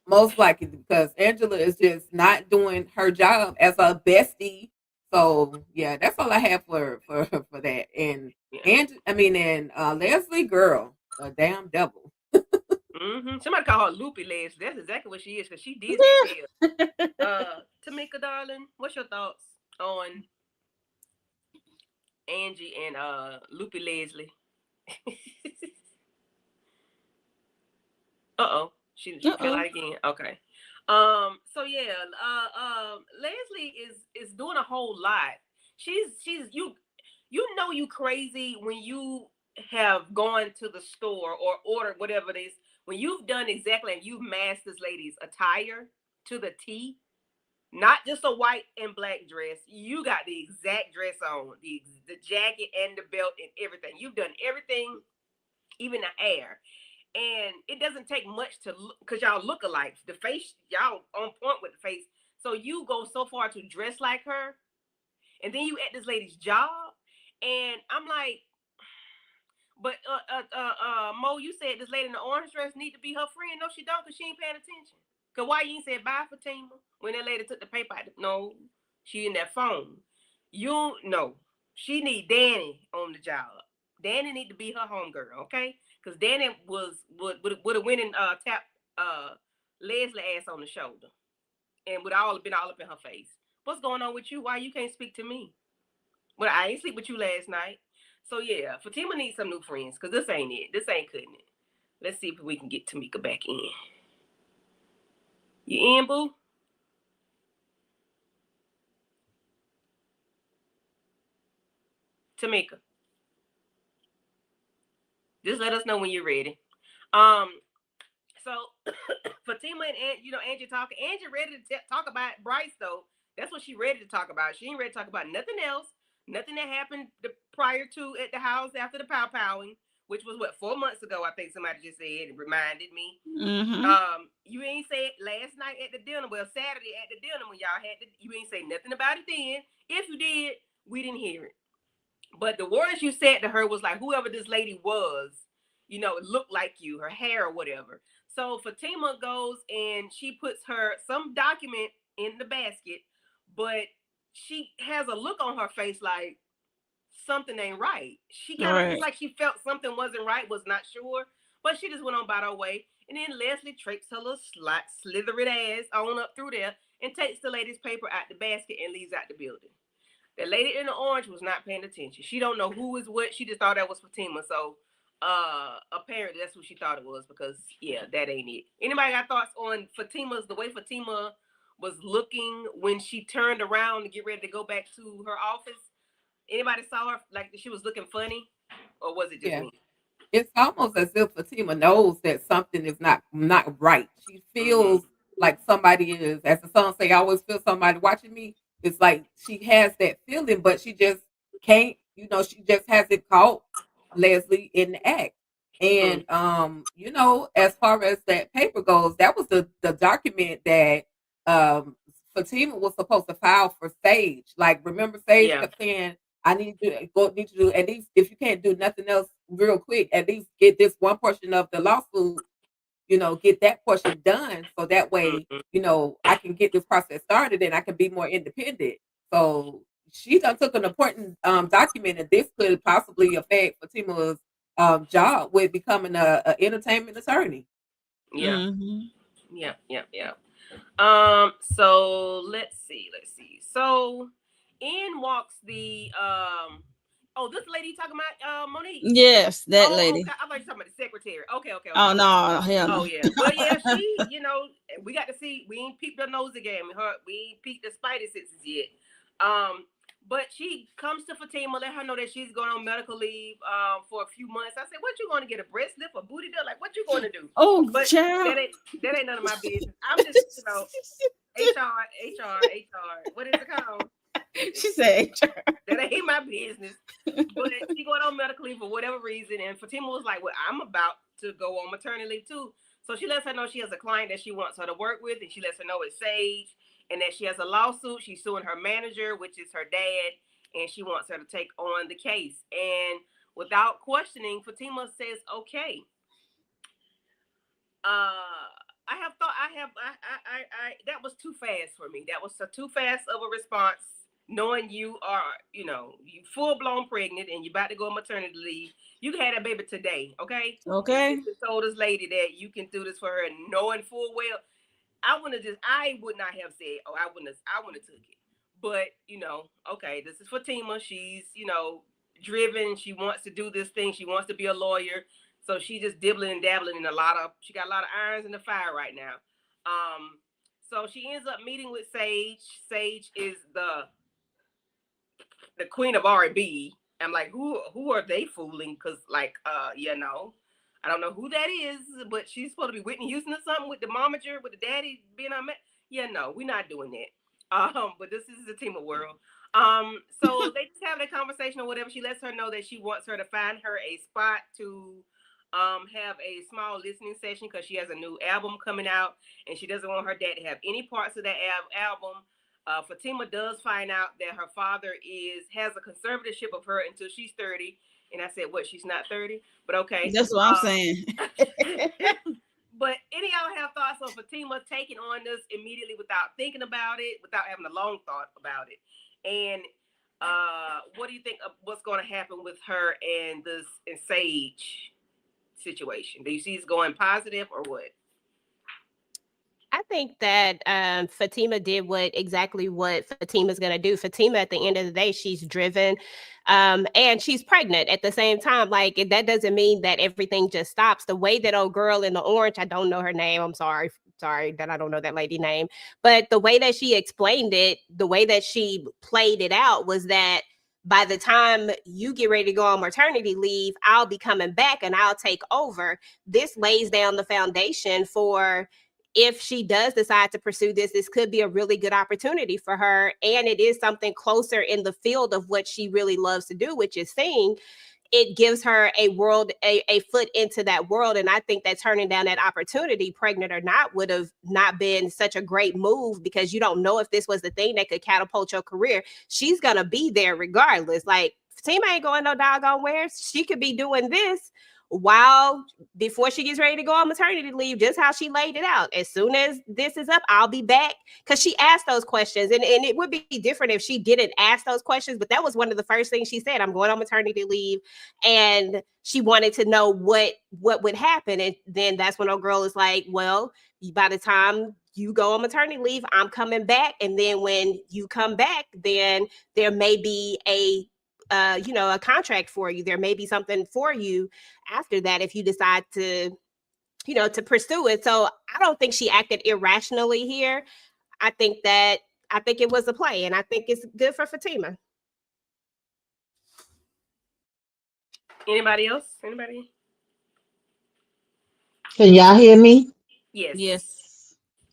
S7: most likely because Angela is just not doing her job as a bestie. So yeah, that's all I have for that. And Leslie, girl, a damn devil.
S5: Somebody call her Loopy Leslie. That's exactly what she is because she dizzy as hell. Tamika, darling, what's your thoughts on Angie and Loopy Leslie? She fell out again. Okay. So yeah, Leslie is doing a whole lot. She's you crazy when you have gone to the store or ordered whatever it is, when you've done exactly and you've matched this lady's attire to the T, not just a white and black dress. You got the exact dress on, the jacket and the belt and everything. You've done everything, even the hair. And it doesn't take much to look because y'all look alike. The face, y'all on point with the face. So you go so far to dress like her, and then you at this lady's job, and I'm like, but Mo, you said this lady in the orange dress need to be her friend. No, she don't, cause she ain't paying attention. Cause why you ain't said bye, Fatima, when that lady took the paper out? No, she in that phone. You know, she need Danny on the job. Danny need to be her homegirl, okay? Because Danny would have went and tapped Leslie ass on the shoulder and would all been all up in her face. What's going on with you? Why you can't speak to me? Well, I ain't sleep with you last night. So yeah, Fatima needs some new friends because this ain't it. This ain't cutting it. Let's see if we can get Tamika back in. You in, boo? Tamika. Just let us know when you're ready. So Fatima and Angie talking. Angie ready to talk about Bryce though. That's what she ready to talk about. She ain't ready to talk about nothing else. Nothing that happened prior to at the house after the powing, which was what 4 months ago. I think somebody just said it reminded me. You ain't say it last night at the dinner. Well, Saturday at the dinner when y'all had you ain't say nothing about it then. If you did, we didn't hear it. But the words you said to her was like, whoever this lady was, it looked like you, her hair or whatever. So Fatima goes and she puts some document in the basket, but she has a look on her face like something ain't right. She kind of it's like she felt something wasn't right, was not sure, but she just went on about her way. And then Leslie traipses her little slithered ass on up through there and takes the lady's paper out the basket and leaves out the building. The lady in the orange was not paying attention. She don't know who is what. She just thought that was Fatima. So apparently that's who she thought it was because yeah, that ain't it. Anybody got thoughts on the way Fatima was looking when she turned around to get ready to go back to her office? Anybody saw her like she was looking funny, or was it just me?
S7: It's almost as if Fatima knows that something is not right. She feels like somebody is, as the song say, I always feel somebody watching me. It's like she has that feeling, but she just can't, she just hasn't caught Leslie in the act. And as far as that paper goes, that was the document that Fatima was supposed to file for Sage. Like, remember Sage kept saying, I need you to do at least, if you can't do nothing else real quick, at least get this one portion of the lawsuit, get that portion done. So that way, I can get this process started and I can be more independent. So she done took an important document, and this could possibly affect Fatima's job with becoming a entertainment attorney.
S5: Yeah. Yeah. So let's see. So in walks the this lady talking about Monique.
S6: Yes, that lady.
S5: Okay. I thought you were talking about the secretary. Okay.
S6: Oh no, hell no.
S5: Oh yeah. Well, yeah, she, we got to see. We ain't peeped her nose again. We ain't peeped the spidey senses yet. But she comes to Fatima, let her know that she's going on medical leave for a few months. I said, what you going to get, a breast lift or booty lift? Like, what you going to do?
S6: Oh,
S5: but
S6: child.
S5: That ain't none of my business. I'm just, HR. What is it called?
S6: She said HR.
S5: That ain't my business. But she going on medical leave for whatever reason. And Fatima was like, well, I'm about to go on maternity leave too. So she lets her know she has a client that she wants her to work with. And she lets her know it's Sage. And that she has a lawsuit. She's suing her manager, which is her dad. And she wants her to take on the case. And without questioning, Fatima says, okay. have thought I that was too fast for me. That was too fast of a response. Knowing you are, you full blown pregnant and you're about to go on maternity leave, you can have that baby today, okay?
S6: Okay.
S5: You just told this lady that you can do this for her, knowing full well. I would not have said, oh, I wouldn't have took it. But, okay, this is Fatima. She's, driven. She wants to do this thing. She wants to be a lawyer. So she just dibbling and dabbling in she got a lot of irons in the fire right now. So she ends up meeting with Sage. Sage is the queen of R&B. I'm like, who are they fooling? Because, I don't know who that is, but she's supposed to be Whitney Houston or something with the momager, with the daddy being on. No, we're not doing that. But this is the ZATIMA world. So they just have a conversation or whatever. She lets her know that she wants her to find her a spot to have a small listening session because she has a new album coming out and she doesn't want her dad to have any parts of that album. Fatima does find out that her father has a conservatorship of her until she's 30. And I said, what, she's not 30? But okay.
S6: That's what I'm saying.
S5: But any of y'all have thoughts on Fatima taking on this immediately without thinking about it, without having a long thought about it? And what do you think of what's going to happen with her and this and Sage situation? Do you see it's going positive or what?
S8: I think that Fatima did exactly what Fatima's going to do. Fatima, at the end of the day, she's driven and she's pregnant at the same time. Like, that doesn't mean that everything just stops. The way that old girl in the orange, I don't know her name. I'm sorry that I don't know that lady name. But the way that she explained it, the way that she played it out was that by the time you get ready to go on maternity leave, I'll be coming back and I'll take over. This lays down the foundation for if she does decide to pursue this could be a really good opportunity for her. And it is something closer in the field of what she really loves to do, which is sing. It gives her a foot into that world. And I think that turning down that opportunity, pregnant or not, would have not been such a great move because you don't know if this was the thing that could catapult your career. She's going to be there regardless. Like, Fatima ain't going no doggone where. She could be doing this before she gets ready to go on maternity leave, just how she laid it out. As soon as this is up, I'll be back. Because she asked those questions. And it would be different if she didn't ask those questions. But that was one of the first things she said. I'm going on maternity leave. And she wanted to know what would happen. And then that's when old girl is like, well, by the time you go on maternity leave, I'm coming back. And then when you come back, then there may be a contract for you. There may be something for you after that if you decide to pursue it. So I don't think she acted irrationally here. I think it was a play, and I think it's good for Fatima.
S5: Anybody else? Anybody?
S1: Can y'all hear me?
S5: Yes.
S6: Yes.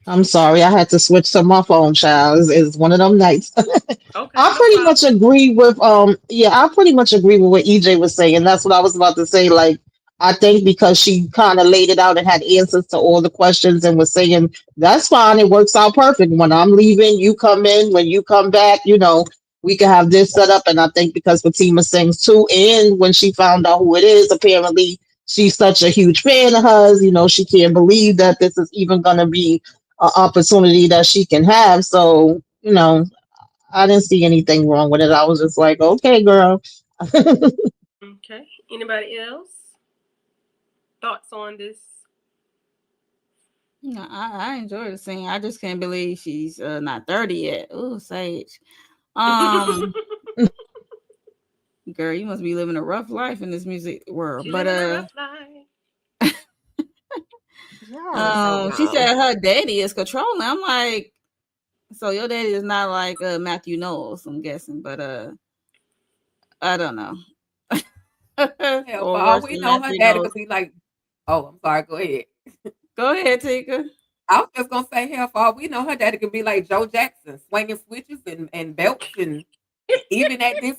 S1: I'm sorry, I had to switch to my phone, child. It's one of them nights.
S5: Okay.
S1: I pretty much agree with I pretty much agree with what EJ was saying. That's what I was about to say. Like, I think because she kind of laid it out and had answers to all the questions and was saying that's fine, it works out perfect. When I'm leaving, you come in. When you come back, we can have this set up. And I think because Fatima sings too, and when she found out who it is, apparently she's such a huge fan of hers. She can't believe that this is even gonna be an opportunity that she can have. So, I didn't see anything wrong with it. I was just like, okay, girl.
S5: Okay. Anybody else? Thoughts on this?
S6: No, I enjoy the scene. I just can't believe she's not 30 yet. Ooh, Sage. Girl, you must be living a rough life in this music world. But she said her daddy is controlling. I'm like, so your daddy is not like Matthew Knowles, I'm guessing, but I don't know.
S7: Yeah, for all we know, her daddy could be like, oh, I'm sorry, go ahead.
S6: Go ahead, Tika.
S7: I was just gonna say, hell, for all we know, her daddy could be like Joe Jackson, swinging switches and belts, and even at this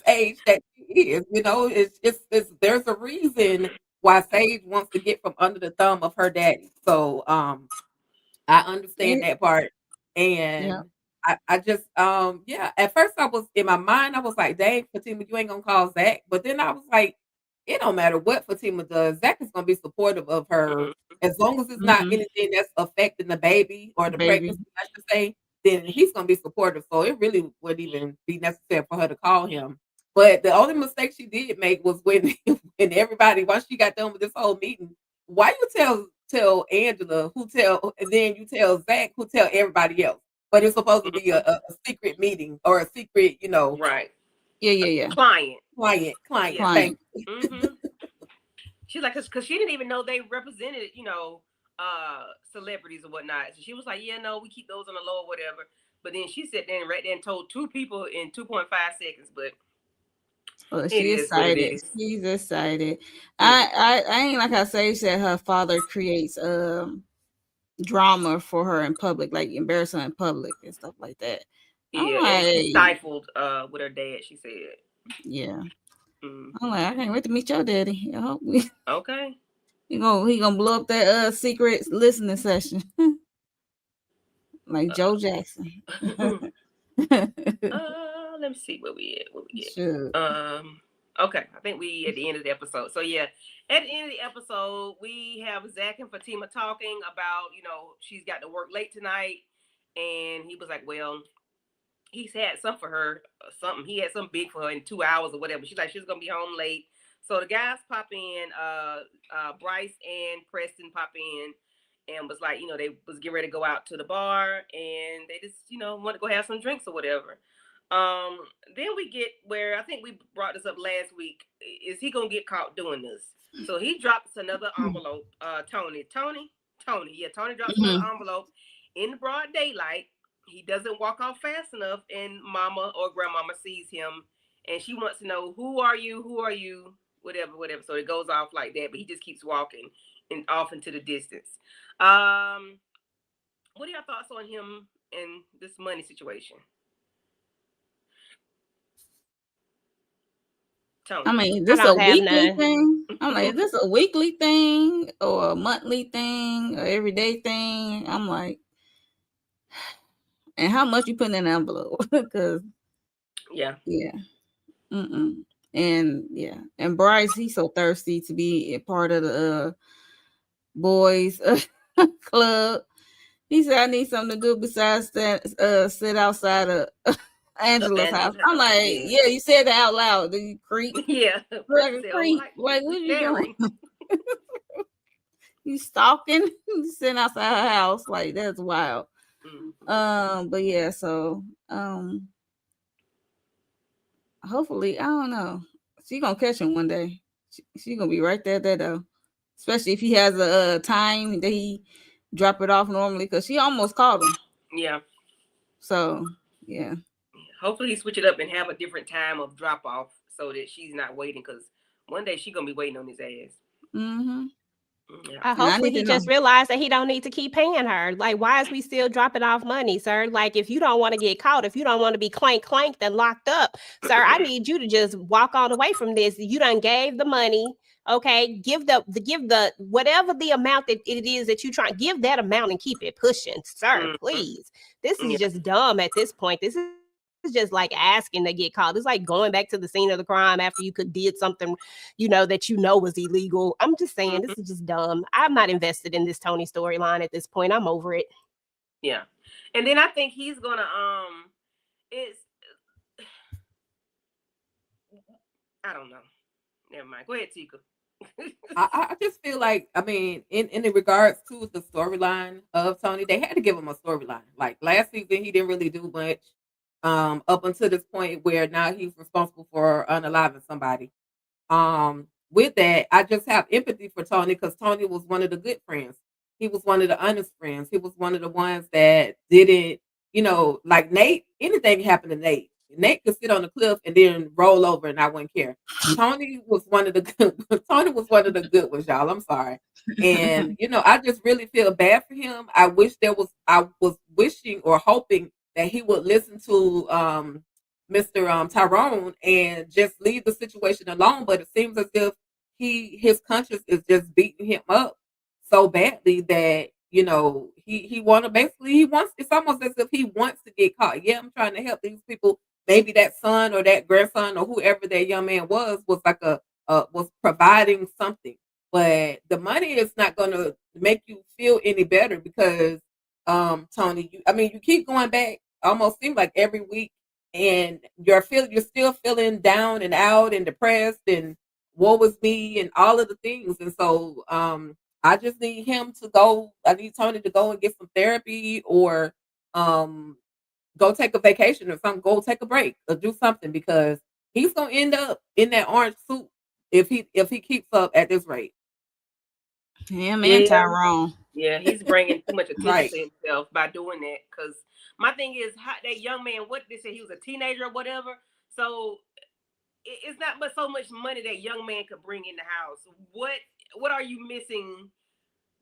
S7: age that she is, it's there's a reason why Sage wants to get from under the thumb of her daddy. So I understand that part. And I just at first I was in my mind, I was like, dang, Fatima, you ain't gonna call Zach. But then I was like, it don't matter what Fatima does. Zach is gonna be supportive of her as long as it's not
S6: Mhm.
S7: anything that's affecting the baby or the
S6: Baby.
S7: pregnancy, I should say. Then he's gonna be supportive. So it really wouldn't even be necessary for her to call him. But the only mistake she did make was when when everybody once she got done with this whole meeting, why you tell Angela who tell and then you tell Zach who tell everybody else. But it's supposed to be a secret meeting or a secret,
S5: Right.
S6: Yeah.
S5: Client.
S7: client.
S5: Yeah.
S7: Thank
S6: Client.
S7: you.
S5: Mm-hmm. She's like, because she didn't even know they represented, celebrities or whatnot. So she was like, yeah, no, we keep those on the low or whatever. But then she sat there and right there and told 2 people in 2.5 seconds. But
S6: Oh,
S5: it
S6: she
S5: is what it
S6: excited.
S5: is.
S6: She's excited.
S5: Yeah.
S6: I ain't like I say. She said her father creates drama for her in public, like embarrass her in public and stuff like that. I'm
S5: Yeah. And she
S6: like,
S5: stifled with her dad, she said.
S6: yeah.
S5: Mm.
S6: I'm like, I can't wait to meet your daddy. I hope
S5: Okay.
S6: he gonna blow up that secret listening session. Like Joe Jackson.
S5: Let me see where we at.
S6: Sure.
S5: Okay, I think we at the end of the episode. So yeah, at the end of the episode, we have Zach and Fatima talking about, she's got to work late tonight, and he was like, well, he's had something for her, something. He had something big for her in 2 hours or whatever. She's like, she's gonna be home late. So the guys pop in, Bryce and Preston pop in, and was like, they was getting ready to go out to the bar, and they just, want to go have some drinks or whatever. Then we get where I think we brought this up last week. Is he gonna get caught doing this? So he drops another envelope. Tony drops another envelope in broad daylight. He doesn't walk off fast enough, and Mama or Grandmama sees him, and she wants to know, who are you, whatever. So it goes off like that, but he just keeps walking and off into the distance. What are your thoughts on him and this money situation? Tony.
S6: I mean, this a weekly thing? I'm like, is this a weekly thing or a monthly thing or everyday thing? I'm like, and how much you put in the envelope? Because
S5: yeah.
S6: And and Bryce, he's so thirsty to be a part of the boys club. He said, I need something to do besides that, sit outside of Angela's house. I'm like, yeah, you said that out loud. Did you creep?
S5: Yeah.
S6: Creep. Like, what are you doing? You stalking? You sitting outside her house. Like, that's wild. But yeah, so hopefully, I don't know. She gonna catch him one day. She gonna be right there though. Especially if he has a time that he drop it off normally, because she almost caught him.
S5: Yeah.
S6: So yeah.
S5: Hopefully he switch it up and have a different time of drop off so that she's not waiting, because one day she's gonna be waiting on his ass.
S6: Mm-hmm.
S8: Yeah. Hopefully he just realized that he don't need to keep paying her. Like, why is we still dropping off money, sir? Like, if you don't want to get caught, if you don't want to be clanked and locked up, sir, I need you to just walk all the way from this. You done gave the money. Okay, give the whatever the amount that it is that you try, give that amount and keep it pushing, sir. Please. This is just dumb at this point. This is just like asking to get caught. It's like going back to the scene of the crime after you did something, that was illegal. I'm just saying, this is just dumb. I'm not invested in this Tony storyline at this point. I'm over it.
S5: Yeah. And then I think he's gonna I don't know. Never mind. Go ahead, Tika.
S7: I just feel like, I mean, in regards to the storyline of Tony, they had to give him a storyline. Like last season, he didn't really do much. Up until this point where now he's responsible for unaliving somebody. With that, I just have empathy for Tony, because Tony was one of the good friends. He was one of the honest friends. He was one of the ones that didn't, like Nate. Anything happened to Nate, Nate could sit on the cliff and then roll over, and I wouldn't care. Tony was one of the good ones, y'all. I'm sorry. And I just really feel bad for him. I was wishing or hoping that he would listen to Mr. Tyrone and just leave the situation alone. But it seems as if his conscience is just beating him up so badly that he wants, it's almost as if he wants to get caught. Yeah, I'm trying to help these people. Maybe that son or that grandson or whoever that young man was like a was providing something, but the money is not going to make you feel any better because Tony, I mean, you keep going back almost seems like every week, and you're still feeling down and out and depressed and woe is me and all of the things. And so I just need him to go. I need Tony to go and get some therapy or um go take a vacation or something. Go take a break or do something because he's gonna end up in that orange suit if he keeps up at this rate.
S6: Him and
S5: Yeah,
S6: Tyrone.
S5: yeah, he's bringing too much attention
S7: Right.
S5: to himself by doing that. Because my thing is, how, that young man, what they said, he was a teenager or whatever. So it's not but so much money that young man could bring in the house. What are you missing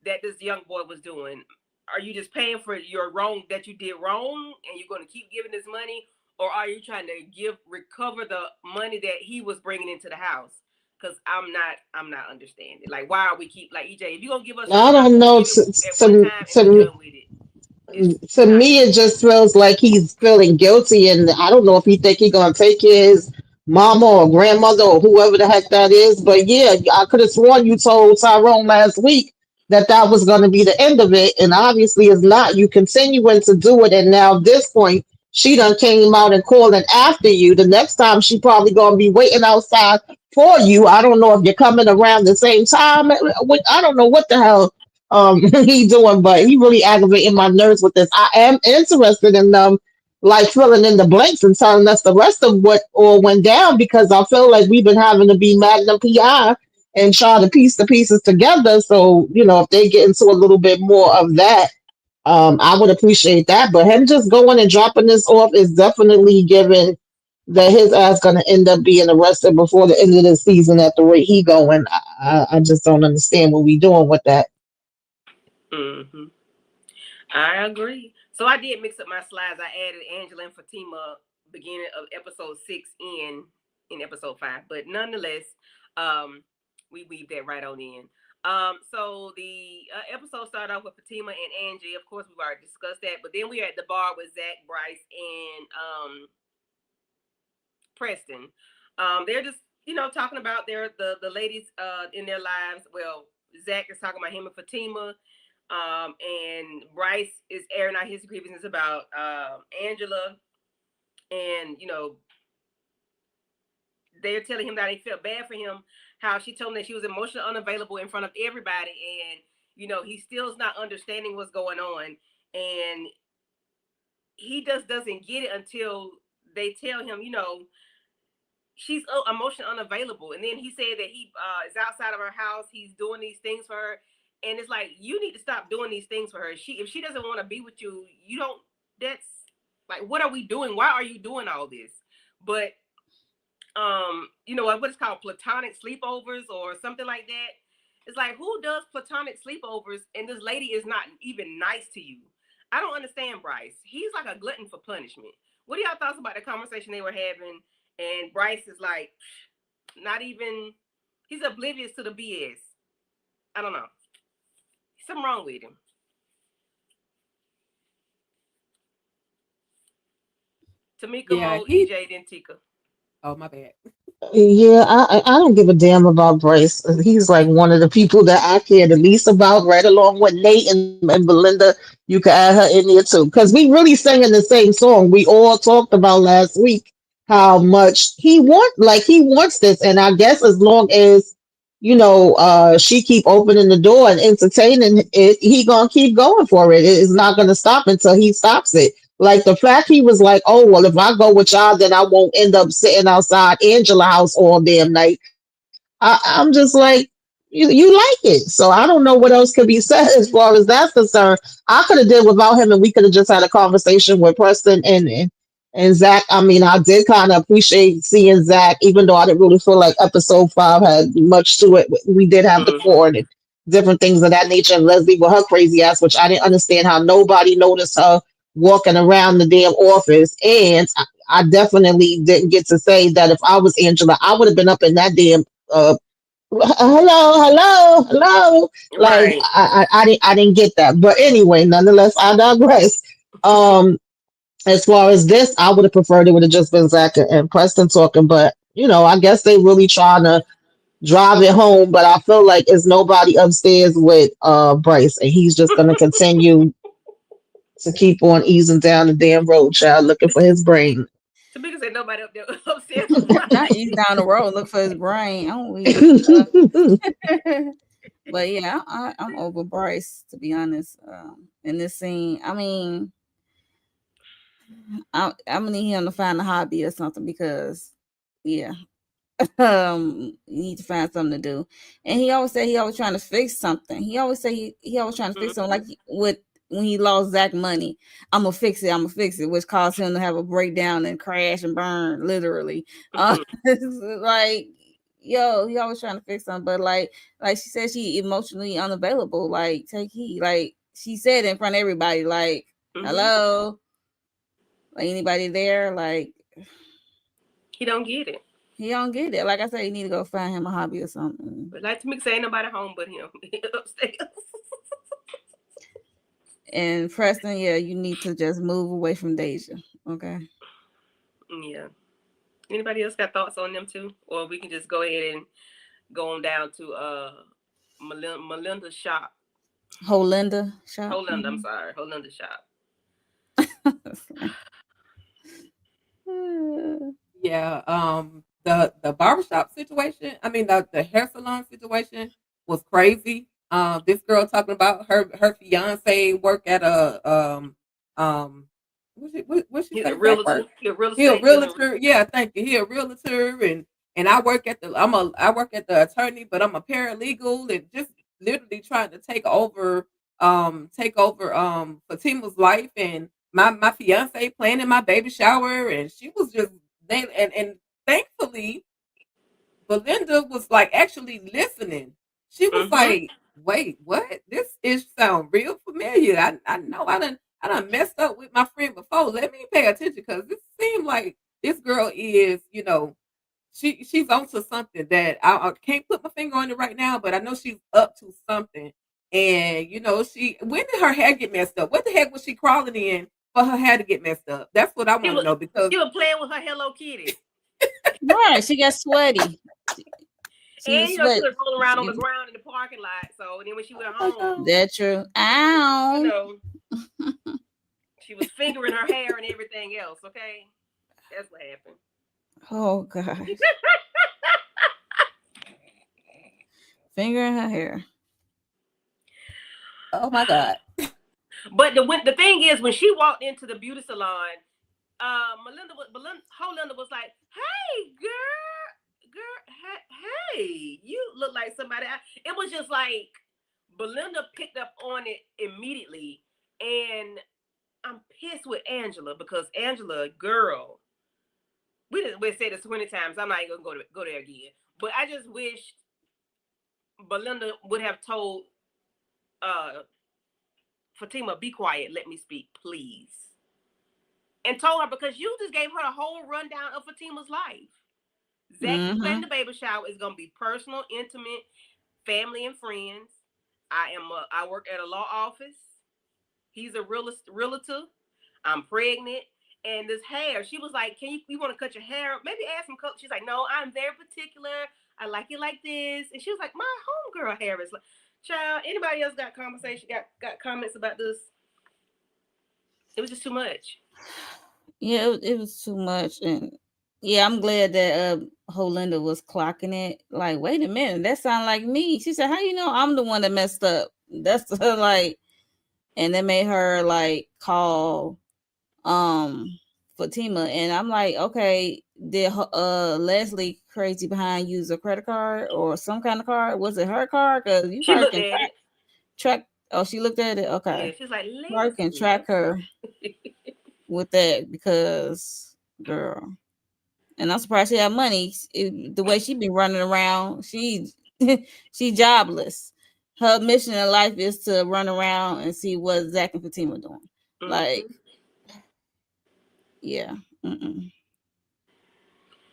S5: that this young boy was doing? Are you just paying for your wrong that you did wrong, and you're going to keep giving this money, or are you trying to recover the money that he was bringing into the house? Because I'm not understanding. Like, why are we keep like EJ? If you're gonna give us some
S9: I
S5: money,
S9: don't know.
S5: give it at one time and be done with it. It's
S9: To
S5: not.
S9: me, it just feels like he's feeling guilty, and I don't know if he think he gonna take his mama or grandmother or whoever the heck that is. But yeah, I could have sworn you told Tyrone last week that that was going to be the end of it, and obviously it's not. You continuing to do it, and now at this point, she done came out and calling after you. The next time she probably gonna be waiting outside for you. I don't know if you're coming around the same time. I don't know what the hell he doing, but he really aggravating my nerves with this. I am interested in like filling in the blanks and telling us the rest of what all went down because I feel like we've been having to be Magnum PI and try to piece the pieces together. So, if they get into a little bit more of that, I would appreciate that. But him just going and dropping this off is definitely giving that his ass gonna end up being arrested before the end of the season at the rate he going. I just don't understand what we doing with that.
S5: Mm-hmm. I agree. So I did mix up my slides. I added Angela and Fatima beginning of episode 6 in episode 5, but nonetheless, we weave that right on in. So the episode started off with Fatima and Angie. Of course, we've already discussed that, but then we are at the bar with Zach, Bryce, and Preston. They're just talking about the ladies in their lives. Well, Zach is talking about him and Fatima. And Bryce is airing out his grievances about Angela, and they're telling him that they felt bad for him, how she told him that she was emotionally unavailable in front of everybody, and he still is not understanding what's going on, and he just doesn't get it until they tell him, she's emotionally unavailable. And then he said that he is outside of her house. He's doing these things for her. And it's like, you need to stop doing these things for her. If she doesn't want to be with you, you don't, that's like, what are we doing? Why are you doing all this? But, what is called platonic sleepovers or something like that. It's like, who does platonic sleepovers and this lady is not even nice to you? I don't understand Bryce. He's like a glutton for punishment. What are y'all thoughts about the conversation they were having? And Bryce is like, not even, he's oblivious to the BS. I don't know. Something wrong with him. Tamika,
S7: Yeah,
S5: Mo, EJ, then Tika.
S7: Oh, my bad.
S9: Yeah, I don't give a damn about Bryce. He's like one of the people that I care the least about, right along with Nate and Belinda. You can add her in there too, because we really sang in the same song. We all talked about last week how much he wants this, and I guess as long as she keep opening the door and entertaining it, he gonna keep going for it. It's not gonna stop until he stops it. Like the fact he was like, oh, well, if I go with y'all, then I won't end up sitting outside Angela house all damn night. I'm just like, you like it. So I don't know what else could be said as far as that's concerned. I could have did without him and we could have just had a conversation with Preston and Zach. I mean, I did kind of appreciate seeing Zach, even though I didn't really feel like episode 5 had much to it. We did have the court and different things of that nature. And Leslie with her crazy ass, which I didn't understand how nobody noticed her walking around the damn office. And I definitely didn't get to say that if I was Angela, I would have been up in that damn hello. Like
S5: Right.
S9: I didn't get that. But anyway, nonetheless, I digress. Um, as far as this, I would have preferred it would have just been Zach and Preston talking, but I guess they really trying to drive it home, but I feel like it's nobody upstairs with Bryce, and he's just gonna continue to keep on easing down the damn road, child, looking for his brain.
S5: Tamika said nobody up there upstairs with
S6: Not
S5: Bryce.
S6: ease down the road, look for his brain. I'm weak. But yeah, I'm over Bryce to be honest. In this scene, I mean, I'm gonna need him to find a hobby or something because, yeah, you need to find something to do. And he always said he always trying to fix something. He always say he always trying to fix something. Like with when he lost Zach money, I'm gonna fix it. I'm gonna fix it, which caused him to have a breakdown and crash and burn, literally. Like, yo, he always trying to fix something, but like she said, she emotionally unavailable. Like, take heed. Like she said in front of everybody, like, hello, like anybody there, like
S5: He don't get it.
S6: he don't get it. Like I said, you need to go find him a hobby or something.
S5: But like Tamika said, ain't nobody home but him upstairs.
S6: And Preston, yeah, you need to just move away from Deja. Okay.
S5: Yeah. Anybody else got thoughts on them too? Or we can just go ahead and go on down to Melinda's shop.
S6: Holinda shop.
S5: Holinda, I'm sorry. Holinda shop.
S7: Yeah, the barbershop situation, I mean the hair salon situation was crazy. This girl talking about her fiance work at a what she
S5: He's
S7: say?
S5: a realtor.
S7: He a realtor. Yeah, thank you. He a realtor, and I work at I work at the attorney, but I'm a paralegal, and just literally trying to take over Fatima's life, and my fiance planning my baby shower, and she was just and thankfully Belinda was like actually listening. She was like, "Wait, what? This is sound real familiar. I know I done messed up with my friend before. Let me pay attention because this seemed like this girl is, she's onto something that I can't put my finger on it right now, but I know she's up to something. And when did her hair get messed up? What the heck was she crawling in for her hair to get messed up? That's what I want to know because
S5: she was playing with her Hello Kitty.
S6: Right, she got sweaty.
S5: And she was rolling around on the ground in the parking lot. So then when she went home,
S6: that's true. Ow.
S5: She was fingering her hair and everything else. Okay, that's what happened.
S6: Oh gosh. Fingering her hair.
S7: Oh my God.
S5: But the thing is, when she walked into the beauty salon, Holinda was like, "Hey, girl, hey, you look like somebody." It was just like Belinda picked up on it immediately, and I'm pissed with Angela because Angela, girl, we said this 20 times. I'm not even gonna go there again. But I just wish Belinda would have told Fatima, be quiet, let me speak, please. And told her, because you just gave her a whole rundown of Fatima's life. Zach planning the baby shower is gonna be personal, intimate, family and friends. I work at a law office. He's a realtor. I'm pregnant. And this hair, she was like, you want to cut your hair? Maybe add some color. She's like, no, I'm very particular. I like it like this. And she was like, my homegirl hair is like, child, anybody else got got comments about this? It was just too much.
S6: Yeah, it was too much. And yeah, I'm glad that Holinda was clocking it. Like, wait a minute, that sounds like me. She said, how you know I'm the one that messed up? That's like, and that made her like call Fatima, and I'm like, okay, did Leslie crazy behind use a credit card or some kind of card? Was it her card? Because you probably can track. Oh, she looked at it. Okay,
S5: yeah, she's like,
S6: I can track her with that because, girl, and I'm surprised she had money. The way she been running around, she jobless. Her mission in life is to run around and see what Zach and Fatima doing. Like, yeah.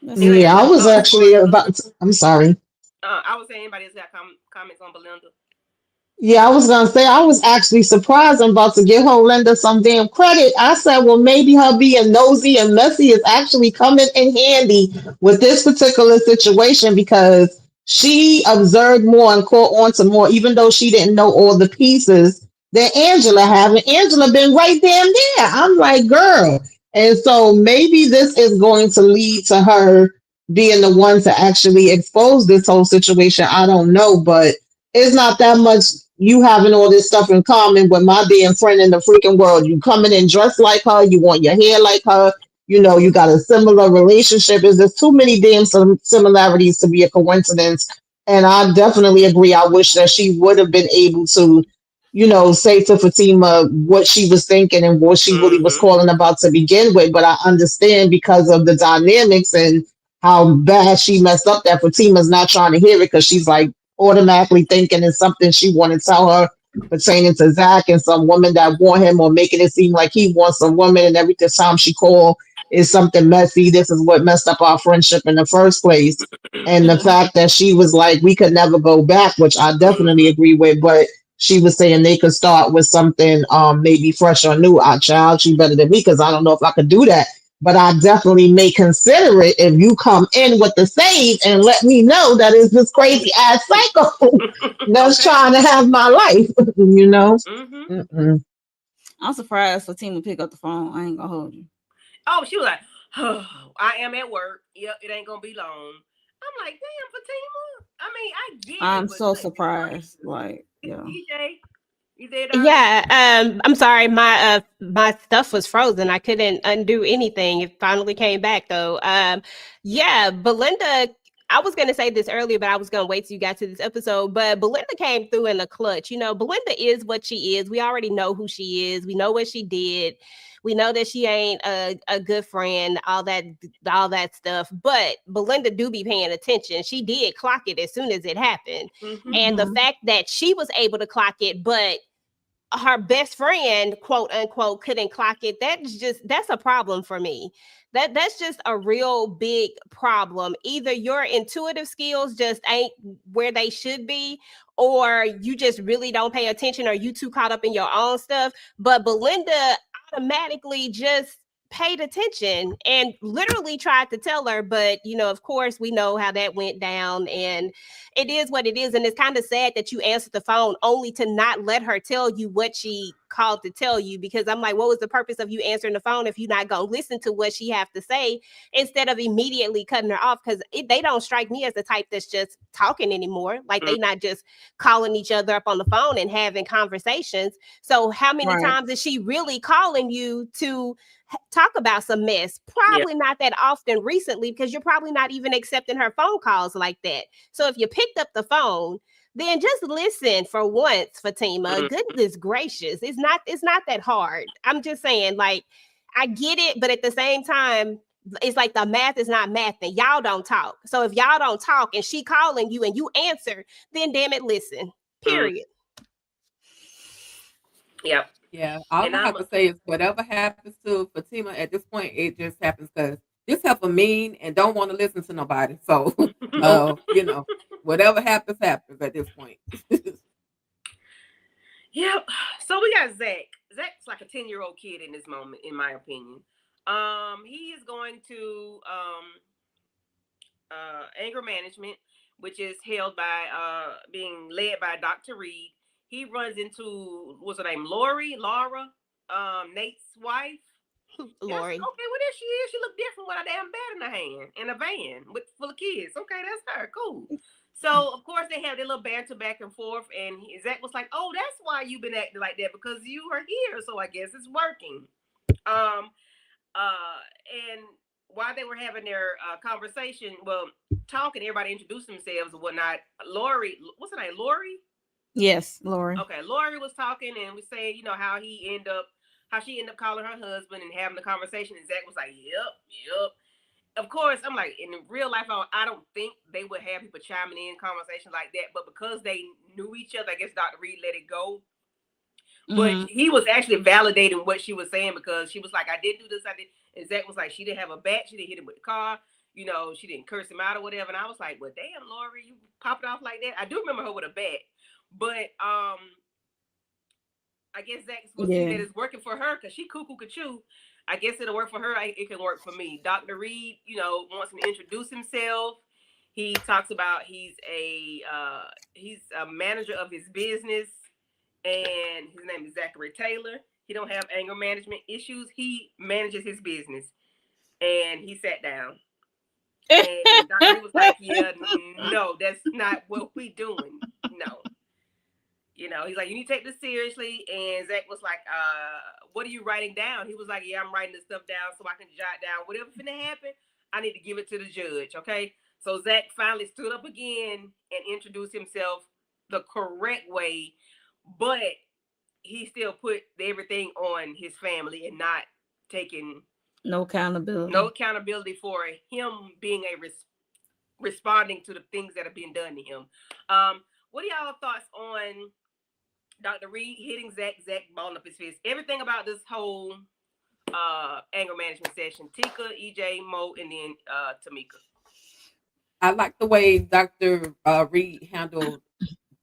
S9: Yeah, I was actually about to, I'm sorry.
S5: I was saying, anybody else got comments on Belinda?
S9: Yeah, I was gonna say I was actually surprised. I'm about to give Holinda some damn credit. I said, well, maybe her being nosy and messy is actually coming in handy with this particular situation because she observed more and caught on to more, even though she didn't know all the pieces that Angela had. And Angela been right damn there. I'm like, girl. And so maybe this is going to lead to her being the one to actually expose this whole situation. I don't know, but it's not that much you having all this stuff in common with my damn friend in the freaking world. You coming in dressed like her, you want your hair like her, you know, you got a similar relationship. Is there's too many damn similarities to be a coincidence. And I definitely agree. I wish that she would have been able to, you know, say to Fatima what she was thinking and what she really was calling about to begin with. But I understand because of the dynamics and how bad she messed up that Fatima's not trying to hear it because she's like automatically thinking it's something she want to tell her pertaining to Zach and some woman that want him, or making it seem like he wants some woman, and every time she call is something messy. This is what messed up our friendship in the first place. And the fact that she was like, we could never go back, which I definitely agree with, but she was saying they could start with something maybe fresh or new. I child, she better than me because I don't know if I could do that. But I definitely may consider it if you come in with the save and let me know that it's this crazy ass psycho that's trying to have my life, you know?
S6: I'm surprised Fatima pick up the phone. I ain't gonna hold you.
S5: Oh, she was like, oh, I am at work. Yep, it ain't gonna be long. I'm like, damn, Fatima. I mean, I get it.
S6: I'm so surprised. Like, yeah.
S5: DJ, you there?
S8: Yeah, I'm sorry, my stuff was frozen. I couldn't undo anything. It finally came back though. Yeah, Belinda, I was gonna say this earlier, but I was gonna wait till you got to this episode. But Belinda came through in the clutch. You know, Belinda is what she is. We already know who she is. We know what she did. We know that she ain't a good friend, all that stuff. But Belinda do be paying attention. She did clock it as soon as it happened. And the fact that she was able to clock it, but her best friend, quote unquote, couldn't clock it, that's a problem for me. That's just a real big problem. Either your intuitive skills just ain't where they should be, or you just really don't pay attention, or you too caught up in your own stuff. But Belinda automatically just paid attention and literally tried to tell her, but you know, of course, we know how that went down, and it is what it is. And it's kind of sad that you answered the phone only to not let her tell you what she called to tell you, because I'm like, what was the purpose of you answering the phone if you're not gonna listen to what she have to say instead of immediately cutting her off? Because they don't strike me as the type that's just talking anymore. Like they not just calling each other up on the phone and having conversations. So how many times is she really calling you to talk about some mess? Probably not that often recently, because you're probably not even accepting her phone calls like that. So if you picked up the phone, then just listen for once, Fatima. Goodness gracious. It's not that hard. I'm just saying, like, I get it, but at the same time, it's like the math is not math and y'all don't talk. So if y'all don't talk and she calling you and you answer, then damn it, listen. Period.
S5: Yep.
S7: Yeah. All I have to say is whatever happens to Fatima at this point, it just happens because this heifer mean and don't want to listen to nobody. So you know, whatever happens at this point.
S5: Yep. So we got Zach. Zach's like a 10-year-old kid in this moment, in my opinion. He is going to anger management, which is held by being led by Dr. Reed. He runs into, what's her name, Laura, Nate's wife.
S8: Lori.
S5: Okay, well there she is. She looked different with a damn bat in her hand in a van full of kids. Okay, that's her. Cool. So of course they have their little banter back and forth, and Zach was like, "Oh, that's why you've been acting like that, because you are here. So I guess it's working." And while they were having their conversation, well, talking, everybody introduced themselves and whatnot. Lori, what's her name? Lori?
S6: Yes, Lori.
S5: Okay, Lori was talking and was saying, you know, how she ended up calling her husband and having the conversation. And Zach was like, yep. Of course, I'm like, in real life, I don't think they would have people chiming in conversations like that. But because they knew each other, I guess Dr. Reed let it go. But he was actually validating what she was saying, because she was like, I did do this, I did. And Zach was like, she didn't have a bat, she didn't hit him with the car, you know, she didn't curse him out or whatever. And I was like, well, damn, Lori, you popped off like that. I do remember her with a bat. But I guess Zach will see that it's working for her, because she cuckoo cuckoo. I guess it'll work for her. It can work for me. Dr. Reed, you know, wants him to introduce himself. He talks about he's a manager of his business, and his name is Zachary Taylor. He don't have anger management issues. He manages his business, and he sat down. And Dr. Reed was like, "Yeah, no, that's not what we doing. No." You know, he's like, "You need to take this seriously." And Zach was like, "What are you writing down?" He was like, "Yeah, I'm writing this stuff down so I can jot down whatever's finna happen. I need to give it to the judge, okay?" So Zach finally stood up again and introduced himself the correct way, but he still put everything on his family and not taking
S6: no accountability
S5: for him being responding to the things that have been done to him. What are y'all thoughts on Dr. Reed hitting Zach balling up his fist? Everything about this whole anger management session. Tika, EJ, Mo, and then Tamika.
S7: I like the way Dr. Reed handled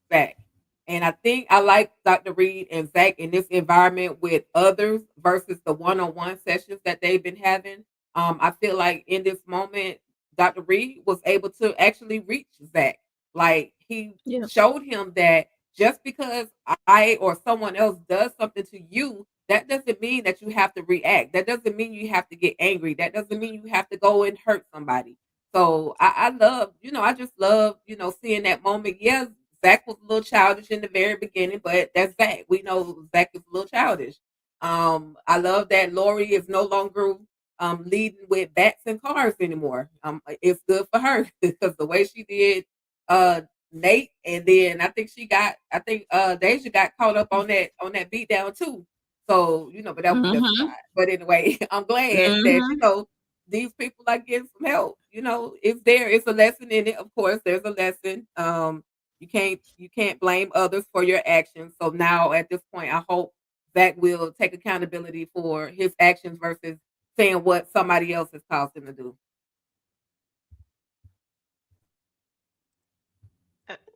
S7: Zach. And I think I like Dr. Reed and Zach in this environment with others versus the one-on-one sessions that they've been having. I feel like in this moment, Dr. Reed was able to actually reach Zach. Like he showed him that just because I or someone else does something to you, that doesn't mean that you have to react. That doesn't mean you have to get angry. That doesn't mean you have to go and hurt somebody. So I love, I just love, seeing that moment. Yeah, Zach was a little childish in the very beginning, but that's Zach. We know Zach is a little childish. I love that Lori is no longer leading with bats and cars anymore. It's good for her because the way she did Nate, and then I think Deja got caught up on that beat down too. So, but that was just fine. But anyway, I'm glad that, these people are getting some help. If there is a lesson in it, of course, there's a lesson. You can't blame others for your actions. So now at this point, I hope Zach will take accountability for his actions versus saying what somebody else has caused him to do.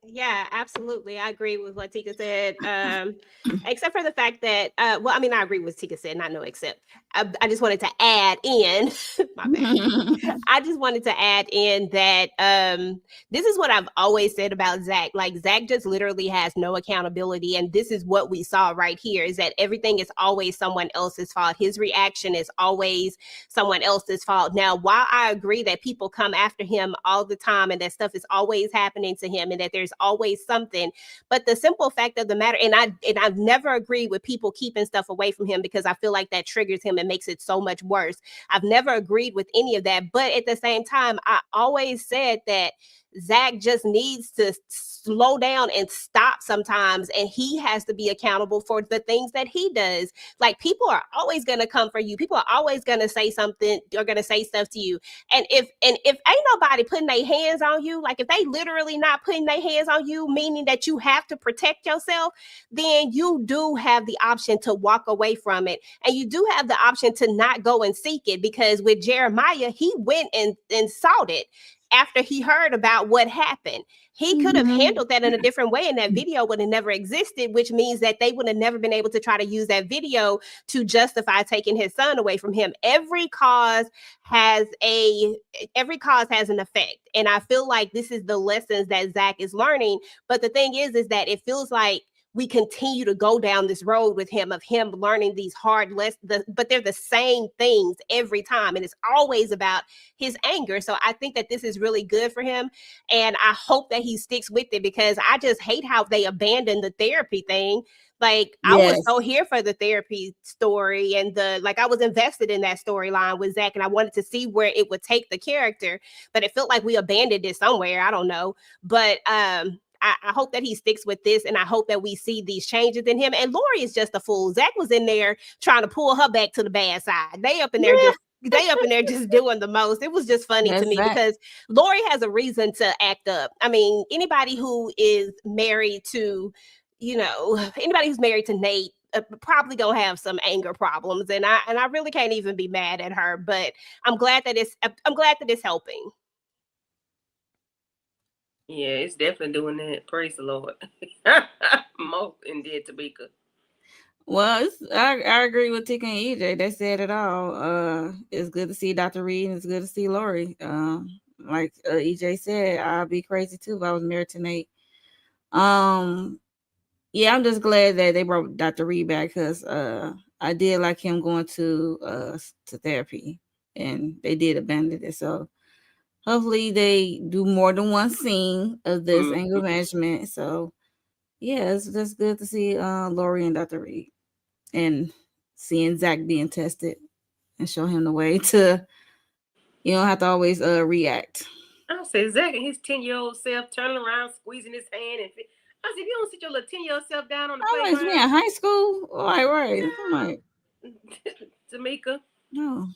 S8: Yeah, absolutely. I agree with what Tika said. Except for the fact that, I agree with Tika said, not no except. I just wanted to add in, my bad. I just wanted to add in that this is what I've always said about Zach. Like, Zach just literally has no accountability. And this is what we saw right here, is that everything is always someone else's fault. His reaction is always someone else's fault. Now, while I agree that people come after him all the time and that stuff is always happening to him and that there's always something, but the simple fact of the matter, and I've never agreed with people keeping stuff away from him because I feel like that triggers him and makes it so much worse. I've never agreed with any of that, but at the same time, I always said that Zach just needs to slow down and stop sometimes, and he has to be accountable for the things that he does. Like, people are always going to come for you. People are always going to say something or going to say stuff to you. And if ain't nobody putting their hands on you, like if they literally not putting their hands on you, meaning that you have to protect yourself, then you do have the option to walk away from it. And you do have the option to not go and seek it, because with Jeremiah, he went and sought it after he heard about what happened. He could have handled that in a different way, and that video would have never existed, which means that they would have never been able to try to use that video to justify taking his son away from him. Every cause has an effect. And I feel like this is the lessons that Zach is learning. But the thing is that it feels like we continue to go down this road with him, of him learning these hard lessons, but they're the same things every time. And it's always about his anger. So I think that this is really good for him. And I hope that he sticks with it, because I just hate how they abandoned the therapy thing. Like, I was so here for the therapy story, and I was invested in that storyline with Zach, and I wanted to see where it would take the character, but it felt like we abandoned it somewhere. I don't know. But, I hope that he sticks with this, and I hope that we see these changes in him. And Lori is just a fool. Zach was in there trying to pull her back to the bad side. They up in there just doing the most. It was just funny to me because Lori has a reason to act up. I mean, anybody who is married to, anybody who's married to Nate probably gonna have some anger problems, and I really can't even be mad at her. But I'm glad that it's helping.
S5: Yeah, it's definitely doing that. Praise the Lord. Mo and did Tamika.
S6: Well, I agree with Tika and EJ. They said it all. It's good to see Dr. Reed, and it's good to see Lori. like EJ said, I'd be crazy too if I was married to Nate. Yeah, I'm just glad that they brought Dr. Reed back because I did like him going to therapy, and they did abandon it. So hopefully they do more than one scene of this anger management. So yeah, it's just good to see Lori and Dr. Reed, and seeing Zach being tested and show him the way to. You don't have to always react.
S5: I said, Zach and his 10-year-old self turning around, squeezing his hand. And I said, if you don't sit your little 10-year-old self down on the
S6: Always
S5: playground.
S6: be in high school. Right.
S5: Yeah.
S6: Like,
S5: Tamika.
S6: no.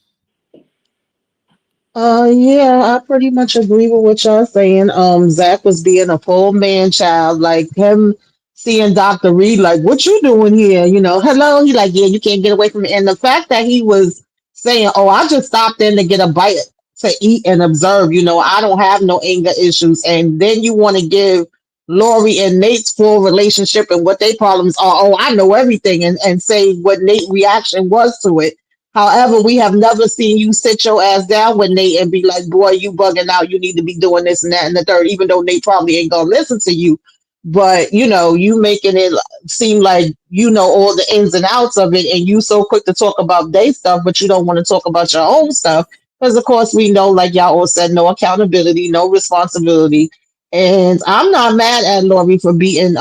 S9: Yeah, I pretty much agree with what y'all saying. Zach was being a full man child, like him seeing Dr. Reed, like, what you doing here? Hello. He like, yeah, you can't get away from me. And the fact that he was saying, oh, I just stopped in to get a bite to eat and observe, I don't have no anger issues. And then you want to give Lori and Nate's full relationship and what their problems are. Oh, I know everything, and say what Nate's reaction was to it. However, we have never seen you sit your ass down with Nate and be like, boy, you bugging out. You need to be doing this and that and the third, even though Nate probably ain't going to listen to you. But, you making it seem like you know all the ins and outs of it, and you so quick to talk about their stuff, but you don't want to talk about your own stuff. Because, of course, we know, like y'all all said, no accountability, no responsibility. And I'm not mad at Lori for beating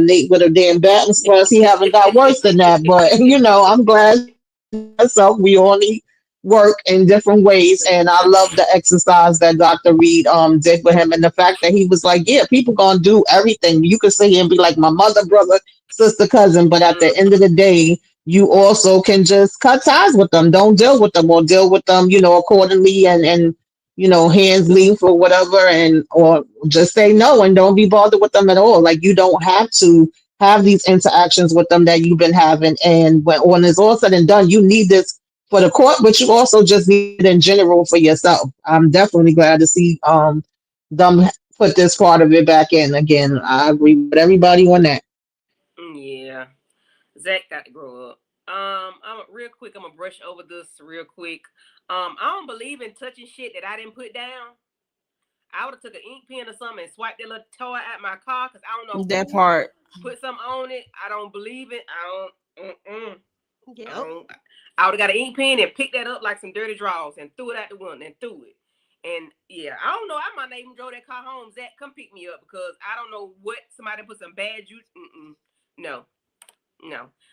S9: Nate with a damn bat and squares. He haven't got worse than that. But, I'm glad myself. We all need work in different ways, and I love the exercise that Dr. Reed did with him, and the fact that he was like, yeah, people gonna do everything. You could sit here and be like my mother, brother, sister, cousin, but at the end of the day, you also can just cut ties with them. Don't deal with them, or deal with them, accordingly, and hands leave for whatever, and or just say no and don't be bothered with them at all. Like, you don't have to have these interactions with them that you've been having. And when it's all said and done, you need this for the court, but you also just need it in general for yourself. I'm definitely glad to see them put this part of it back in again. I agree with everybody on that.
S5: Yeah. Zach got to grow up. I'm real quick. I'm gonna brush over this real quick. I don't believe in touching shit that I didn't put down. I would have took an ink pen or something and swiped that little toy out my car because I don't know
S6: That
S5: who
S6: part.
S5: put something on it. I don't believe it. I don't.
S8: Yep.
S5: I would have got an ink pen and picked that up like some dirty drawers and threw it out the window and threw it. And yeah, I don't know. I might not even drove that car home. Zach, come pick me up because I don't know what somebody put some bad juice. No.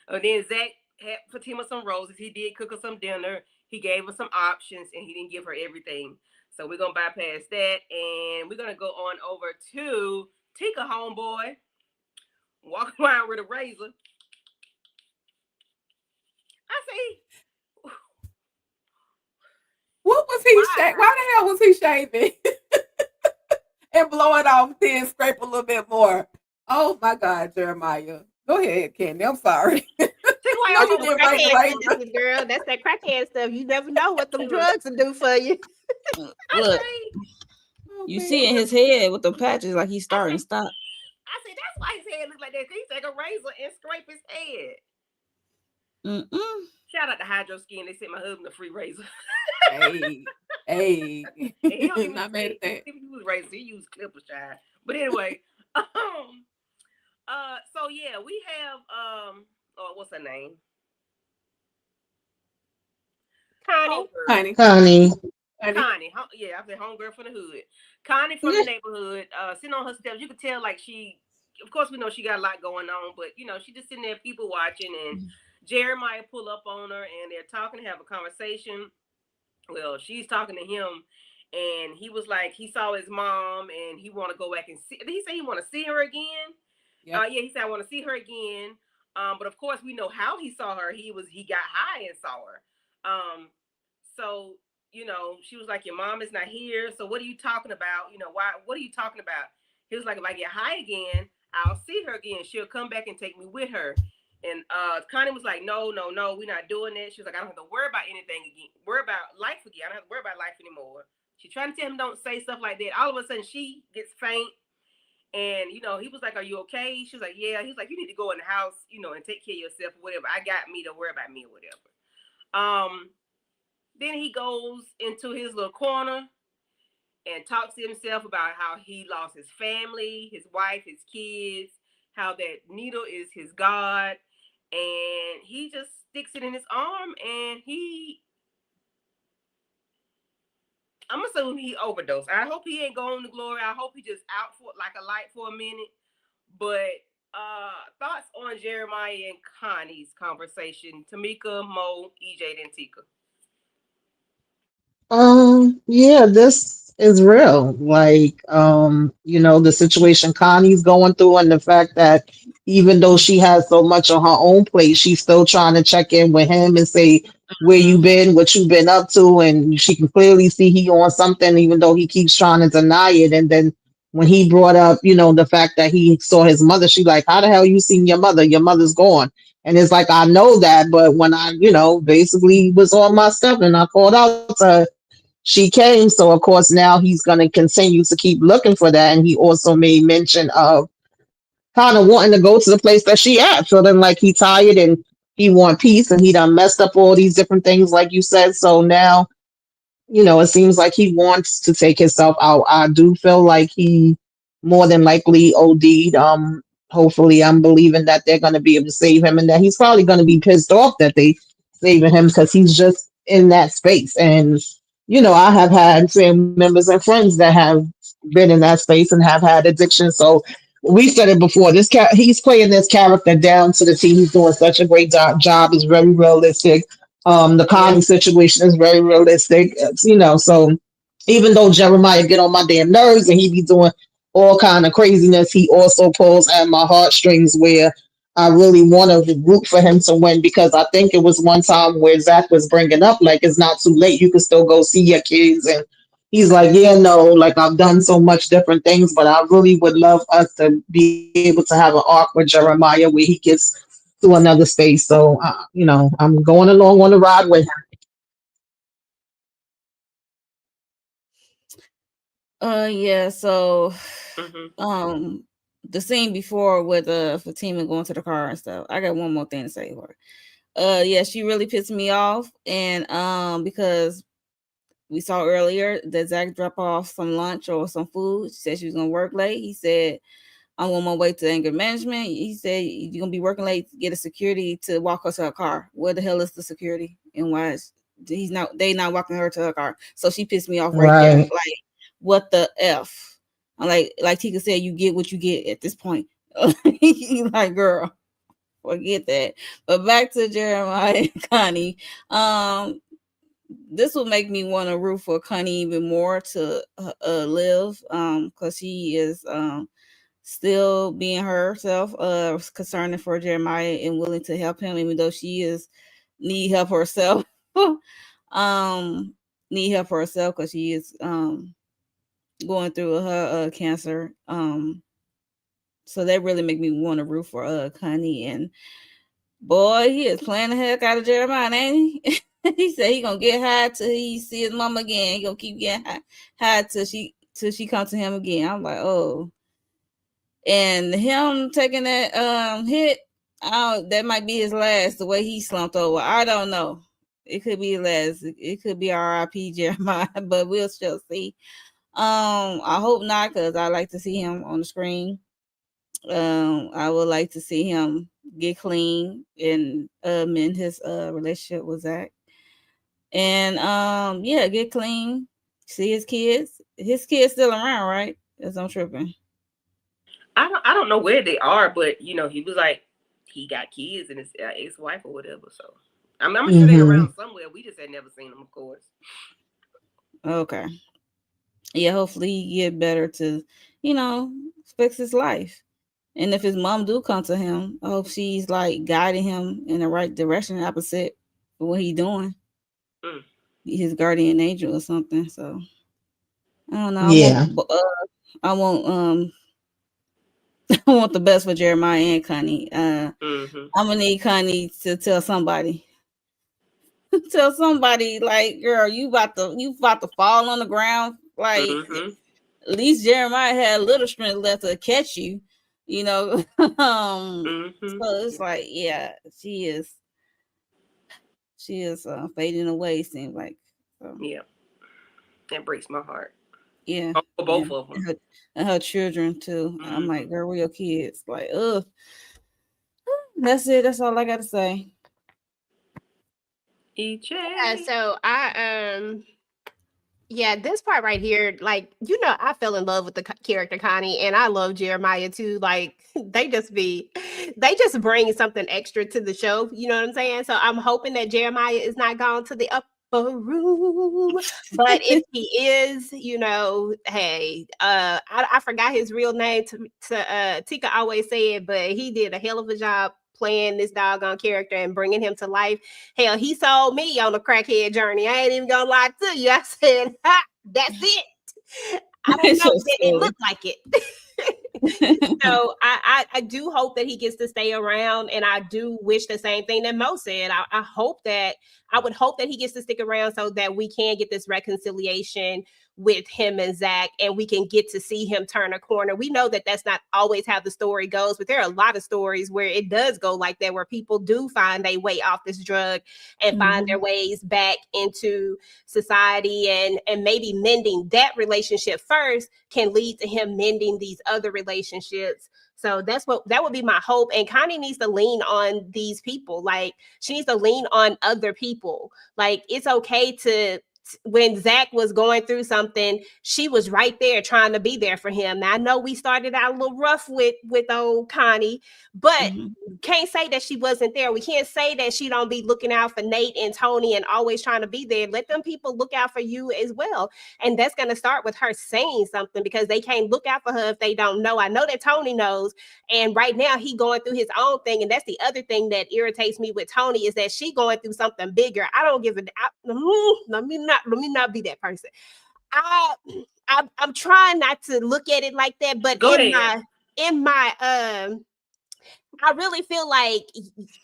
S5: Then Zach had Fatima some roses. He did cook her some dinner. He gave her some options, and he didn't give her everything. So we're gonna bypass that, and we're gonna go on over to Tika homeboy, walking around with a razor. I say,
S7: what was he shaving? Why the hell was he shaving? And blow it off, then scrape a little bit more. Oh my God, Jeremiah. Go ahead, Candy. I'm sorry.
S8: No, you did right, girl. That's that crackhead stuff. You never know what them drugs will do for you.
S6: Look, you see in his head with the patches like he's starting to stop.
S5: I said that's why his head looks like that. He take a razor and scrape his head. Shout out to Hydro Skin. They sent my husband a free razor.
S7: Hey.
S5: He don't even
S7: Not mad at that.
S5: He use razor. He use clipper shine. But anyway, so yeah, we have what's her name?
S8: Connie.
S5: Yeah, I said homegirl from the hood. Connie from the neighborhood, sitting on her steps. You could tell like of course we know she got a lot going on, but she just sitting there people watching, and Jeremiah pull up on her and they're talking, have a conversation. Well, she's talking to him, and he was like, he saw his mom and he want to go back and see. Did he say he want to see her again? Yep. Yeah, he said I want to see her again. But of course we know how he saw her. He got high and saw her. So she was like, your mom is not here. So what are you talking about? What are you talking about? He was like, if I get high again, I'll see her again. She'll come back and take me with her. And Connie was like, no, we're not doing that. She was like, I don't have to worry about anything again. Worry about life again. I don't have to worry about life anymore. She's trying to tell him don't say stuff like that. All of a sudden she gets faint. And, he was like, are you okay? She was like, yeah. He's like, you need to go in the house, and take care of yourself or whatever. I got me, don't worry about me or whatever. Then he goes into his little corner and talks to himself about how he lost his family, his wife, his kids, how that needle is his God, and he just sticks it in his arm, and I'm assuming he overdosed. I hope he ain't going to glory. I hope he just out for like a light for a minute. But thoughts on Jeremiah and Connie's conversation? Tamika, Mo, EJ, and Tika.
S9: Yeah, this is real. Like, the situation Connie's going through and the fact that even though she has so much on her own plate, she's still trying to check in with him and say where you been, what you been up to, and she can clearly see he on something, even though he keeps trying to deny it. And then when he brought up, the fact that he saw his mother, she like, how the hell you seen your mother? Your mother's gone. And it's like, I know that, but when I, basically was on my stuff and I called out to her, she came. So of course now he's going to continue to keep looking for that. And he also made mention of kind of wanting to go to the place that she at, feeling like he tired and he want peace and he done messed up all these different things like you said. So now it seems like he wants to take himself out. I do feel like he more than likely OD'd. Hopefully, I'm believing that they're going to be able to save him, and that he's probably going to be pissed off that they saving him because he's just in that space. And I have had family members and friends that have been in that space and have had addiction. So we said it before. He's playing this character down to the T. He's doing such a great job. It's very realistic. The Connie situation is very realistic. So even though Jeremiah get on my damn nerves and he be doing all kind of craziness, he also pulls at my heartstrings where I really want to root for him to win, because I think it was one time where Zach was bringing up like it's not too late, you can still go see your kids, and he's like, yeah, no, like I've done so much different things, but I really would love us to be able to have an arc with Jeremiah where he gets to another space. So I'm going along on the ride with him.
S6: Yeah, so
S5: Mm-hmm.
S6: the scene before with Fatima going to the car and stuff. I got one more thing to say for her. Yeah, she really pissed me off, and because we saw earlier that Zach dropped off some lunch or some food. She said she was gonna work late. He said, I'm on my way to anger management. He said, you're gonna be working late, get a security to walk her to her car. Where the hell is the security? And why is they not walking her to her car? So she pissed me off right there.
S9: Right.
S6: Like, what the F? I'm like Tika said, you get what you get at this point. Like, girl, forget that. But back to Jeremiah and Connie. This will make me want to root for Connie even more to live, because she is still being herself, concerning for Jeremiah and willing to help him, even though she is need help herself. um, need help herself because she is going through her cancer. So that really make me want to root for Connie. And boy, he is playing the heck out of Jeremiah, ain't he? He said he gonna get high till he see his mama again. He gonna keep getting high till she come to him again. I'm like, oh. And him taking that hit, that might be his last. The way he slumped over, I don't know. It could be his last. It could be R.I.P. Jeremiah, but we'll still see. I hope not, because I like to see him on the screen. I would like to see him get clean and mend his relationship with Zach. And yeah, get clean. See his kids. His kids still around, right? As I'm tripping.
S5: I don't know where they are, but he was like he got kids and his ex-wife or whatever. So I'm sure they're
S9: Mm-hmm.
S5: around somewhere. We just had never seen them, of course.
S6: Okay. Yeah, hopefully he get better to, fix his life. And if his mom do come to him, I hope she's like guiding him in the right direction, opposite of what he doing.
S5: Mm.
S6: His guardian angel or something. So I don't know.
S9: Yeah.
S6: I want I want the best for Jeremiah and Connie.
S5: Mm-hmm.
S6: I'm gonna need Connie to tell somebody. Tell somebody, like, girl, you about to fall on the ground. Like,
S5: Mm-hmm.
S6: at least Jeremiah had a little strength left to catch you,
S5: Mm-hmm.
S6: So it's like, yeah, she is fading away, seems like. So.
S5: Yeah, that breaks my heart.
S6: Yeah,
S5: For
S6: yeah.
S5: both of them.
S6: And her children too. I'm like,
S5: Mhm.
S6: girl, where your kids? Like, ugh. That's it. That's all I gotta say.
S5: EJ.
S8: So yeah, this part right here, like, I fell in love with the character Connie, and I love Jeremiah too. Like, they just bring something extra to the show. You know what I'm saying? So I'm hoping that Jeremiah is not gone to the upper room, but if he is, hey, I forgot his real name. Tika always said, but he did a hell of a job playing this doggone character and bringing him to life. Hell, he sold me on the crackhead journey. I ain't even gonna lie to you. I said, ha, that's it. I don't
S6: It's
S8: know
S6: so
S8: that it
S6: silly.
S8: looked like it. So I do hope that he gets to stay around, and I do wish the same thing that Mo said. I would hope that he gets to stick around so that we can get this reconciliation with him and Zach, and we can get to see him turn a corner. We know that that's not always how the story goes, but there are a lot of stories where it does go like that, where people do find their way off this drug and find their
S6: Mhm.
S8: ways back into society, and maybe mending that relationship first can lead to him mending these other relationships. So that would be my hope. And Connie needs to lean on these people. Like, she needs to lean on other people. Like, it's okay to, when Zach was going through something, she was right there trying to be there for him. Now I know we started out a little rough with old Connie, but
S6: Mhm.
S8: can't say that she wasn't there. We can't say that she don't be looking out for Nate and Tony and always trying to be there. Let them people look out for you as well. And that's going to start with her saying something, because they can't look out for her if they don't know. I know that Tony knows. And right now he going through his own thing. And that's the other thing that irritates me with Tony, is that she going through something bigger. I don't give a, let me not be that person. I, I'm trying not to look at it like that, but
S5: Go ahead.
S8: in my I really feel like,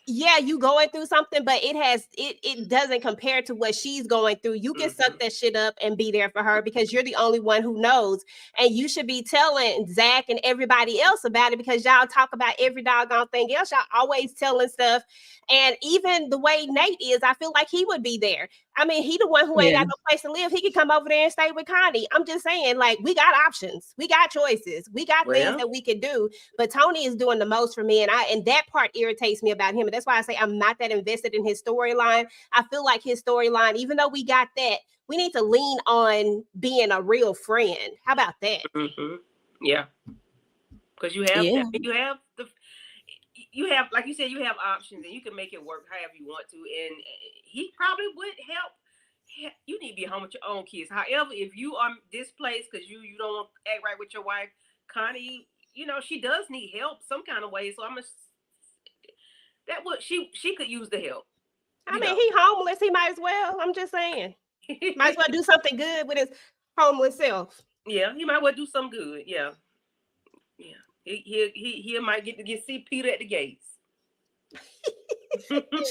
S8: yeah, you going through something, but it doesn't compare to what she's going through. You can suck that shit up and be there for her, because you're the only one who knows. And you should be telling Zach and everybody else about it, because y'all talk about every doggone thing else. Y'all always telling stuff. And even the way Nate is, I feel like he would be there. I mean, he the one who ain't
S6: Yeah.
S8: got no place to live. He could come over there and stay with Connie. I'm just saying, like, we got options. We got choices. We got things
S5: Well,
S8: that we could do. But Tony is doing the most for me, and that part irritates me about him. And that's why I say I'm not that invested in his storyline. I feel like his storyline, even though we got that, we need to lean on being a real friend. How about that?
S5: yeah, because you have
S6: Yeah.
S5: that. You have, like you said, you have options, and you can make it work however you want to. And he probably would help. You need to be home with your own kids. However, if you are displaced because you don't act right with your wife, Connie, she does need help some kind of way. So she could use the help.
S8: I mean, he homeless. He might as well. I'm just saying. Might as well do something good with his homeless self.
S5: Yeah, he might well do some good. Yeah, yeah. He might get to see Peter at the gates.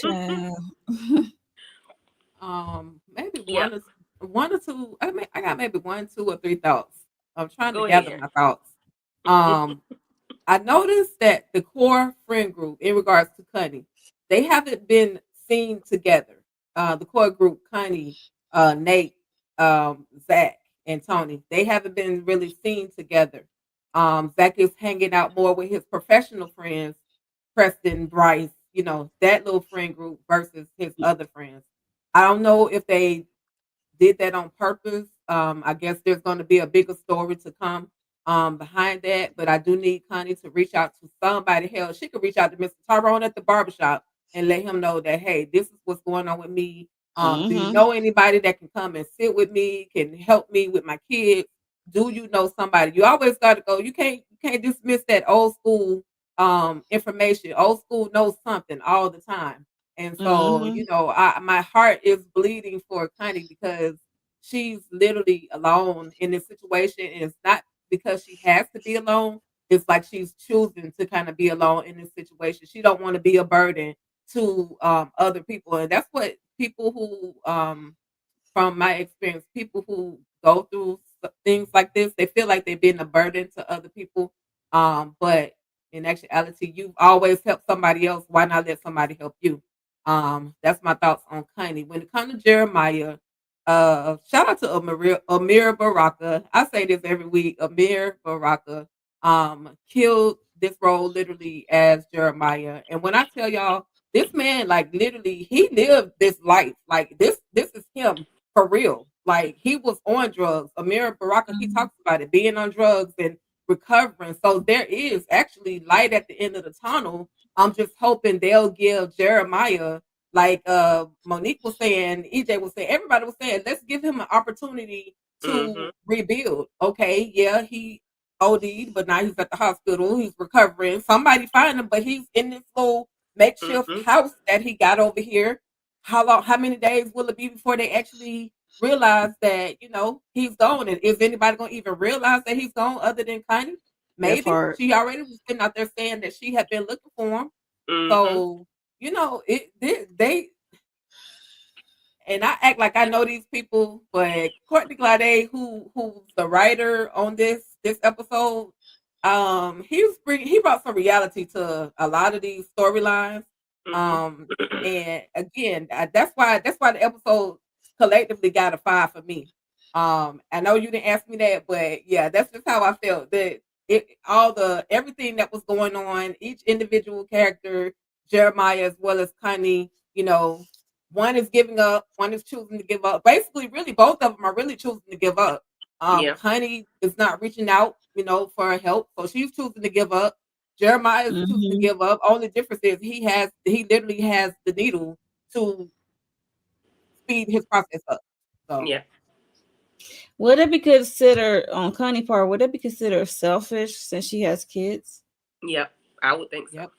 S6: Child.
S7: Maybe
S5: Yeah.
S7: one or two. I mean, I got maybe one, two, or three thoughts. I'm trying to
S5: Go
S7: gather
S5: ahead.
S7: my thoughts. I noticed that the core friend group, in regards to Connie, they haven't been seen together. The core group, Connie, Nate, Zach, and Tony, they haven't been really seen together. Zach is hanging out more with his professional friends, Preston, Bryce, that little friend group versus his other friends. I don't know if they did that on purpose. I guess there's going to be a bigger story to come behind that, but I do need Connie to reach out to somebody. Hell, she could reach out to Mr. Tyrone at the barbershop and let him know that, hey, this is what's going on with me. Do you
S6: Mhm.
S7: know anybody that can come and sit with me, can help me with my kids? Do you know somebody? You always got to go. You can't dismiss that old school information. Old school knows something all the time. And so,
S6: Mhm.
S7: my heart is bleeding for Connie because she's literally alone in this situation. And it's not because she has to be alone. It's like she's choosing to kind of be alone in this situation. She don't want to be a burden to other people. And that's what people who from my experience, people who go through things like this, they feel like they've been a burden to other people. But in actuality, you've always helped somebody else. Why not let somebody help you? That's my thoughts on Connie. When it comes to Jeremiah, shout out to Amir Baraka. I say this every week. Amir Baraka killed this role literally as Jeremiah. And when I tell y'all, this man, like literally, he lived this life. Like this is him for real. Like he was on drugs. Amir Baraka, he talks about it, being on drugs and recovering. So there is actually light at the end of the tunnel. I'm just hoping they'll give Jeremiah, like Monique was saying, EJ was saying, everybody was saying, let's give him an opportunity to rebuild. Okay, yeah, he OD'd, but now he's at the hospital. He's recovering. Somebody find him, but he's in this little makeshift house that he got over here. How long? How many days will it be before they actually realize that he's gone? And is anybody gonna even realize that he's gone other than Connie? Maybe she already was sitting out there saying that she had been looking for him. So they and I act like I know these people, but Courtney Glade, who's the writer on this episode, he brought some reality to a lot of these storylines. And again, that's why the episode collectively got a 5 for me. I know you didn't ask me that, but yeah, that's just how I felt. That everything that was going on, each individual character, Jeremiah as well as Connie, one is giving up, one is choosing to give up. Basically, really, both of them are really choosing to give up. Connie is not reaching out, for help, so she's choosing to give up. Jeremiah is choosing to give up. Only difference is he literally has the needle to speed his process up. So
S5: yeah.
S6: Would it be considered on Connie part? Would it be considered selfish since she has kids?
S5: Yep, I would think so.
S7: Yep.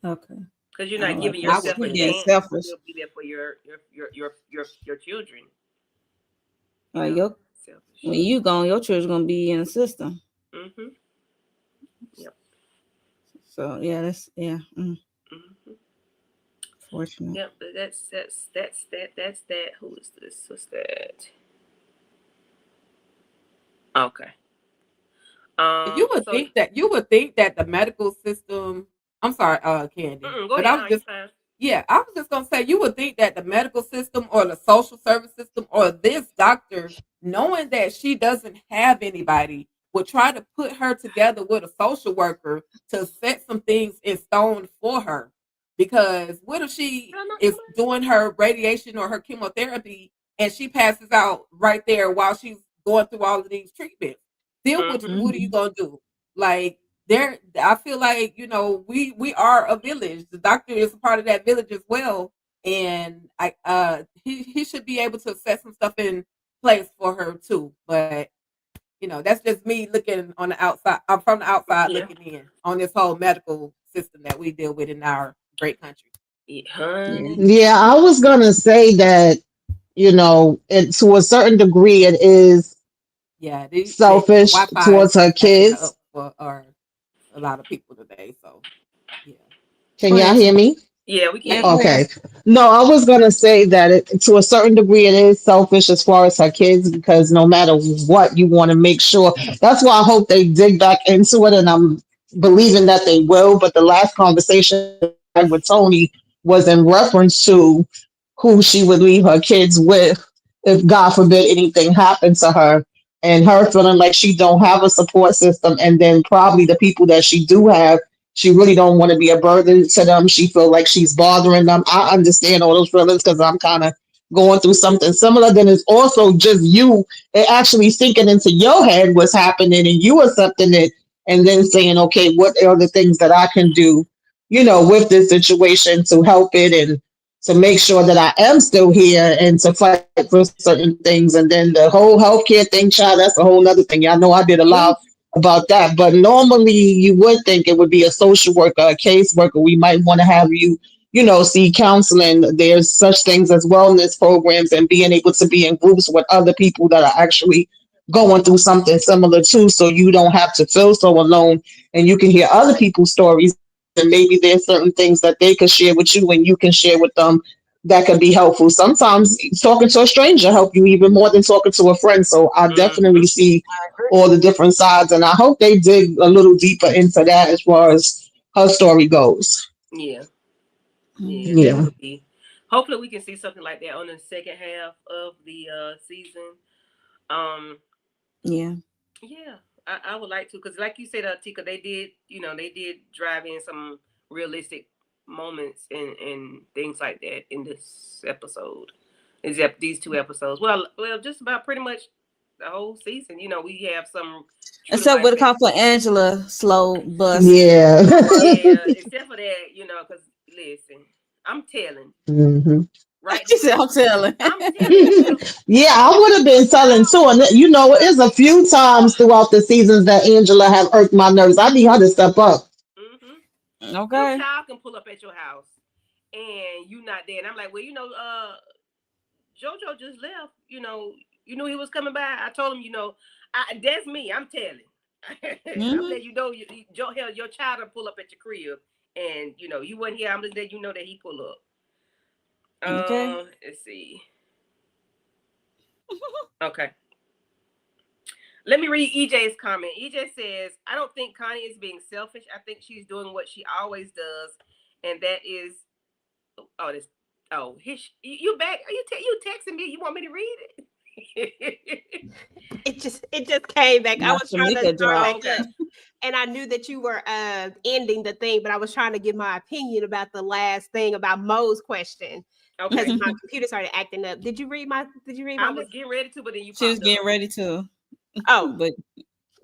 S6: Okay.
S5: Because you're not giving yourself a chance to be there for your children.
S6: Like when you gone, your children's gonna be in the system.
S5: Yep.
S6: So yeah, that's fortunate.
S5: Yep, but that's that. Who is this? What's that? Okay.
S7: You would think that the medical system. I'm sorry, Candy.
S5: But I
S7: was just gonna say you would think that the medical system or the social service system or this doctor, knowing that she doesn't have anybody, would try to put her together with a social worker to set some things in stone for her. Because what if she is doing her radiation or her chemotherapy and she passes out right there while she's going through all of these treatments? Then what are you gonna do? Like I feel like we are a village. The doctor is a part of that village as well, and he should be able to set some stuff in place for her too. But that's just me looking on the outside. I'm from the outside looking in on this whole medical system that we deal with in our great country.
S9: Yeah, I was gonna say that to a certain degree it is selfish towards her kids.
S7: Or a lot of people today. So yeah.
S9: Can y'all hear me?
S5: Yeah, we can.
S9: Okay. No, I was gonna say that to a certain degree it is selfish as far as her kids, because no matter what, you want to make sure. That's why I hope they dig back into it, and I'm believing that they will. But the last conversation I had with Tony was in reference to who she would leave her kids with if God forbid anything happened to her, and her feeling like she don't have a support system, and then probably the people that she do have, she really don't want to be a burden to them. She feel like she's bothering them. I understand all those feelings because I'm kind of going through something similar. Then it's also just you actually sinking into your head what's happening and you accepting it, and then saying, okay, what are the things that I can do, with this situation to help it and to make sure that I am still here and to fight for certain things. And then the whole healthcare thing, child, that's a whole other thing. Y'all know I did a lot about that. But normally you would think it would be a social worker, a caseworker. We might want to have you, see counseling. There's such things as wellness programs and being able to be in groups with other people that are actually going through something similar too, so you don't have to feel so alone and you can hear other people's stories. And maybe there's certain things that they can share with you and you can share with them that can be helpful. Sometimes talking to a stranger help you even more than talking to a friend. So I definitely see all the different sides, and I hope they dig a little deeper into that as far as her story goes.
S5: Yeah.
S9: Yeah.
S5: That would be hopefully we can see something like that on the second half of the season. Um,
S6: Yeah.
S5: yeah, I would like to, because like you said, Tika, they did, they did drive in some realistic moments and things like that in this episode. These two episodes. Well, just about pretty much the whole season. We have some.
S6: Except with a call for Angela slow bus.
S9: Yeah.
S5: Yeah, except for that, because listen, I'm telling.
S9: Mm-hmm.
S5: Right.
S6: She said, I'm telling.
S9: Yeah, I would have been telling too. And it's a few times throughout the seasons that Angela have irked my nerves. I need her to step up.
S5: Mm-hmm.
S6: Okay.
S5: Your child can pull up at your house and you not there. And I'm like, well, JoJo just left. You knew he was coming by. I told him, that's me. I'm telling. I'm letting you know, your child will pull up at your crib, and you wasn't here. I'm just letting you know that he pull up.
S6: Okay.
S5: Let's see. Okay. Let me read EJ's comment. EJ says, "I don't think Connie is being selfish. I think she's doing what she always does, and that is." You back? Are you texting me? You want me to read it?
S8: It just came back. I was trying to start
S5: back
S8: up, and I knew that you were ending the thing, but I was trying to give my opinion about the last thing about Mo's question. Because my computer started acting up. Did you read my?
S5: I was getting ready to, but then
S6: she was getting ready to.
S8: Oh,
S6: but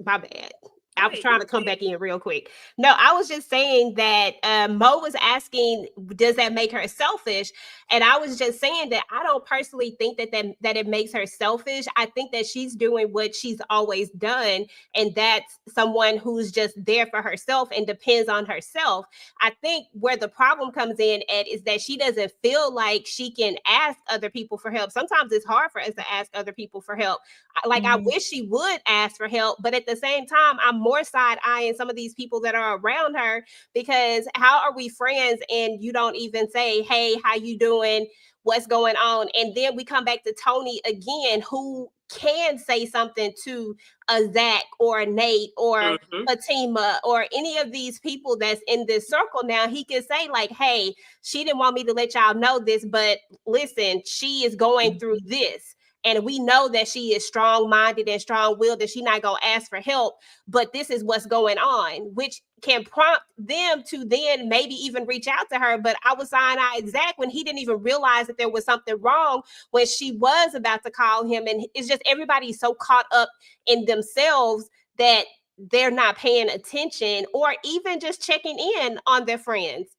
S8: my bad. I was trying to come back in real quick. No, I was just saying that Mo was asking, does that make her selfish? And I was just saying that I don't personally think that it makes her selfish. I think that she's doing what she's always done, and that's someone who's just there for herself and depends on herself. I think where the problem comes in at is that she doesn't feel like she can ask other people for help. Sometimes it's hard for us to ask other people for help. I wish she would ask for help, but at the same time, I'm more side-eyeing some of these people that are around her, because how are we friends and you don't even say, hey, how you doing? What's going on? And then we come back to Tony again, who can say something to a Zach or a Nate or Fatima or any of these people that's in this circle now. He can say like, hey, she didn't want me to let y'all know this, but listen, she is going through this. And we know that she is strong-minded and strong-willed, that she's not going to ask for help, but this is what's going on, which can prompt them to then maybe even reach out to her. But I was side-eyed Zach when he didn't even realize that there was something wrong when she was about to call him. And it's just everybody's so caught up in themselves that they're not paying attention or even just checking in on their friends.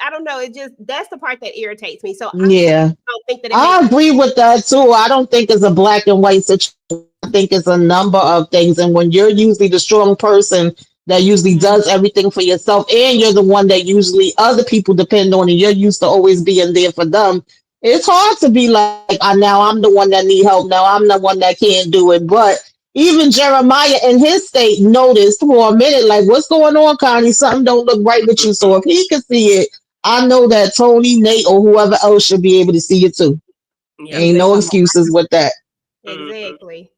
S8: I don't know. That's the part that irritates me. So
S9: Yeah.
S8: I don't think that
S9: I agree with that too. I don't think it's a black and white situation. I think it's a number of things. And when you're usually the strong person that usually does everything for yourself, and you're the one that usually other people depend on, and you're used to always being there for them, it's hard to be like, now I'm the one that need help. Now I'm the one that can't do it. But even Jeremiah in his state noticed for a minute, like, what's going on, Connie? Something don't look right with you. So if he can see it, I know that Tony, Nate, or whoever else should be able to see it too.
S5: Yeah.
S9: Ain't no excuses with that.
S8: Exactly.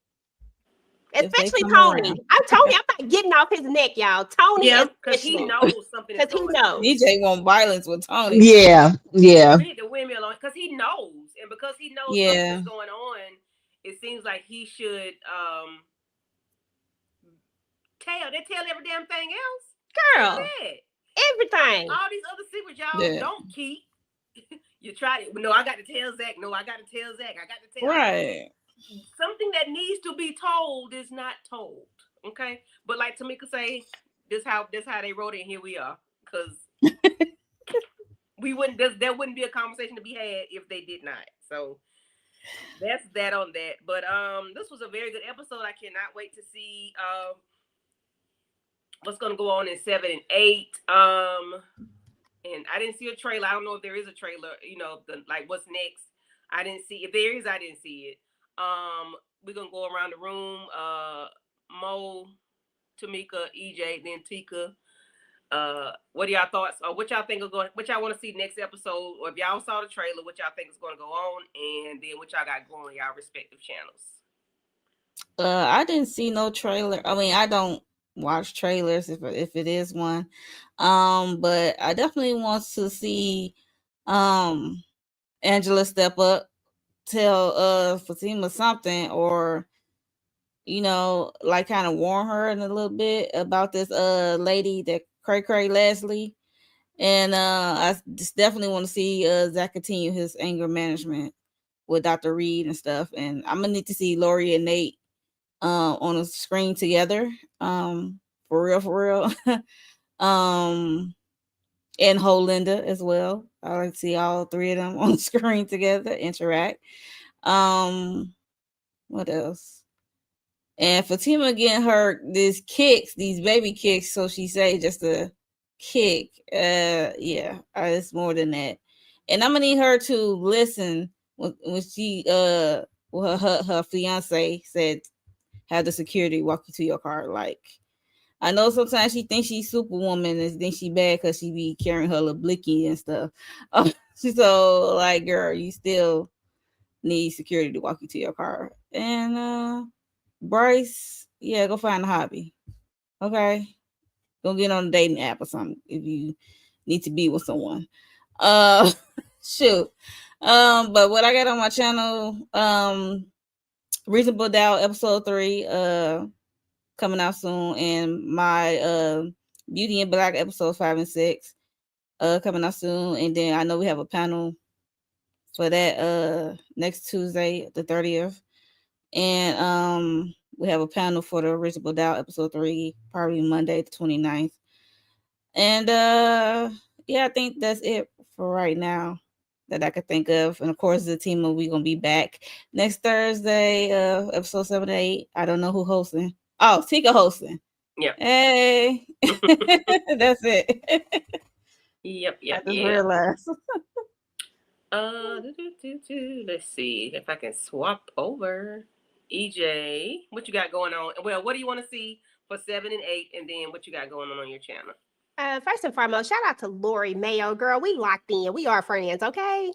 S8: Especially Tony. I'm not getting off his neck, y'all. Tony,
S5: because he knows something. Because
S8: he knows.
S6: DJ want violence with Tony.
S9: Yeah.
S5: We need the windmill on, because he knows, and because he knows something's going on, it seems like he should tell every damn thing else.
S8: Girl, everything.
S5: All these other secrets y'all don't keep. You try it. No, I got to tell Zach. No, I got to tell Zach. I got to tell
S6: right.
S5: Something that needs to be told is not told. Okay, but like Tamika say, this how they wrote it. And here we are, because we wouldn't. There wouldn't be a conversation to be had if they did not. So that's that on that. But this was a very good episode. I cannot wait to see what's gonna go on in 7 and 8. And I didn't see a trailer. I don't know if there is a trailer. What's next. I didn't see. If there is, I didn't see it. We're gonna go around the room. Mo, Tamika, EJ, then Tika. What are y'all thoughts? Or what y'all think are going? What y'all want to see next episode? Or if y'all saw the trailer, what y'all think is going to go on? And then what y'all got going on y'all respective channels?
S6: I didn't see no trailer. I mean, I don't watch trailers if it is one. But I definitely want to see Angela step up, tell Fatima something, or like kind of warn her in a little bit about this lady that Cray Leslie. And I just definitely want to see Zach continue his anger management with Dr. Reed and stuff. And I'm gonna need to see Lori and Nate on the screen together. For real. And Holinda as well. I like to see all three of them on the screen together interact. What else? And Fatima getting her these baby kicks, so she say just a kick. Yeah, it's more than that. And I'm gonna need her to listen when she her fiance said have the security walk you to your car. Like, I know sometimes she thinks she's Superwoman and thinks she bad because she be carrying her little blicky and stuff. So like, girl, you still need security to walk you to your car. And Bryce, yeah, go find a hobby. Okay. Go get on a dating app or something if you need to be with someone. Shoot. But what I got on my channel, Reasonable Doubt episode 3, coming out soon, and my Beauty and Black episodes 5 and 6, coming out soon. And then I know we have a panel for that next Tuesday, the 30th. And we have a panel for the Reasonable Doubt episode 3, probably Monday the 29th. And yeah, I think that's it for right now that I could think of. And of course, ZATIMA, we're gonna be back next Thursday, episode 7 to 8. I don't know who hosting. Oh, Tika hosting.
S5: Yep.
S6: Hey. That's it.
S5: Yep.
S6: I just realized.
S5: Let's see if I can swap over. EJ, what you got going on? Well, what do you want to see for 7 and 8, and then what you got going on your channel?
S8: First and foremost, shout out to Lori Mayo, girl. We locked in. We are friends, okay?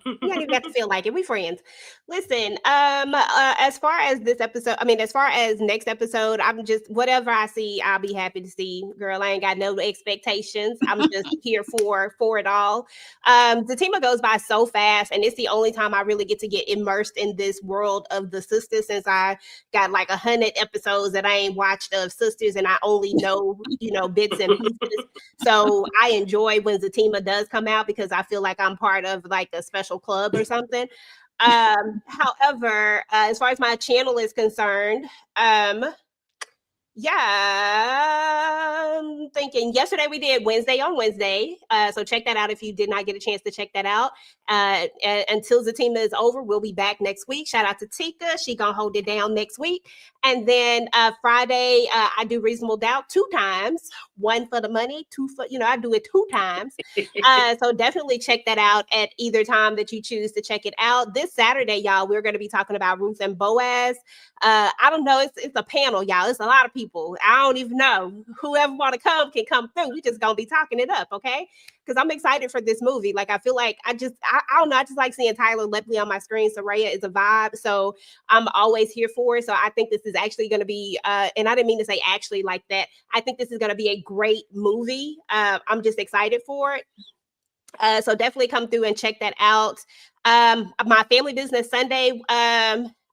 S8: You don't even have to feel like it. We friends. Listen, as far as this episode, as far as next episode, I'm just whatever I see, I'll be happy to see. Girl, I ain't got no expectations. I'm just here for it all. The team goes by so fast, and it's the only time I really get to get immersed in this world of the sisters, since I got like 100 episodes that I ain't watched of sisters, and I only know bits and pieces. So I enjoy when Zatima does come out because I feel like I'm part of like a special club or something. However, as far as my channel is concerned, I'm thinking yesterday we did Wednesday on Wednesday. So check that out if you did not get a chance to check that out. Until Zatima is over, we'll be back next week. Shout out to Tika. She gonna hold it down next week. And then Friday, I do Reasonable Doubt 2 times. 1 for the money, 2 for, I do it 2 times. So definitely check that out at either time that you choose to check it out. This Saturday, y'all, we're going to be talking about Ruth and Boaz. I don't know. It's a panel, y'all. It's a lot of people. I don't even know. Whoever want to come can come through. We just going to be talking it up, okay? Because I'm excited for this movie. Like, I feel like I don't know. I just like seeing Tyler Lepley on my screen. Soraya is a vibe. So I'm always here for it. So I think this is actually going to be, and I didn't mean to say actually like that. I think this is going to be a great movie. I'm just excited for it. So definitely come through and check that out. My Family Business Sunday,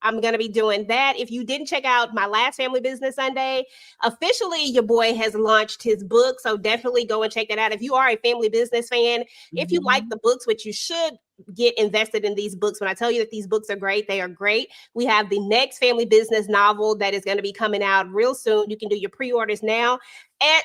S8: I'm going to be doing that. If you didn't check out my last Family Business Sunday, officially your boy has launched his book. So definitely go and check that out. If you are a family business fan, if you like the books, which you should get invested in these books. When I tell you that these books are great, they are great. We have the next family business novel that is going to be coming out real soon. You can do your pre-orders now at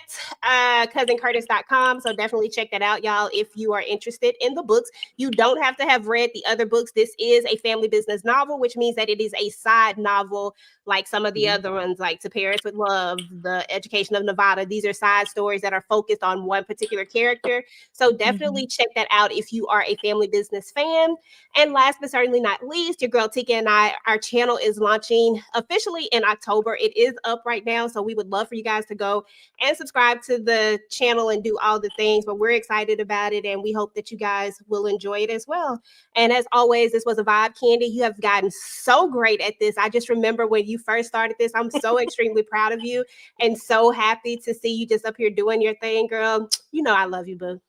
S8: cousincurtis.com. So definitely check that out, y'all, if you are interested in the books. You don't have to have read the other books. This is a family business novel, which means that it is a side novel like some of the other ones, like To Paris with Love, The Education of Nevada. These are side stories that are focused on one particular character. So definitely check that out if you are a family business fan. And last but certainly not least, your girl Tika and I, our channel is launching officially in October. It is up right now. So we would love for you guys to go and subscribe to the channel and do all the things, but we're excited about it and we hope that you guys will enjoy it as well. And as always, this was a vibe, Candy. You have gotten so great at this. I just remember when you first started this, I'm so extremely proud of you and so happy to see you just up here doing your thing, girl. You know I love you, boo.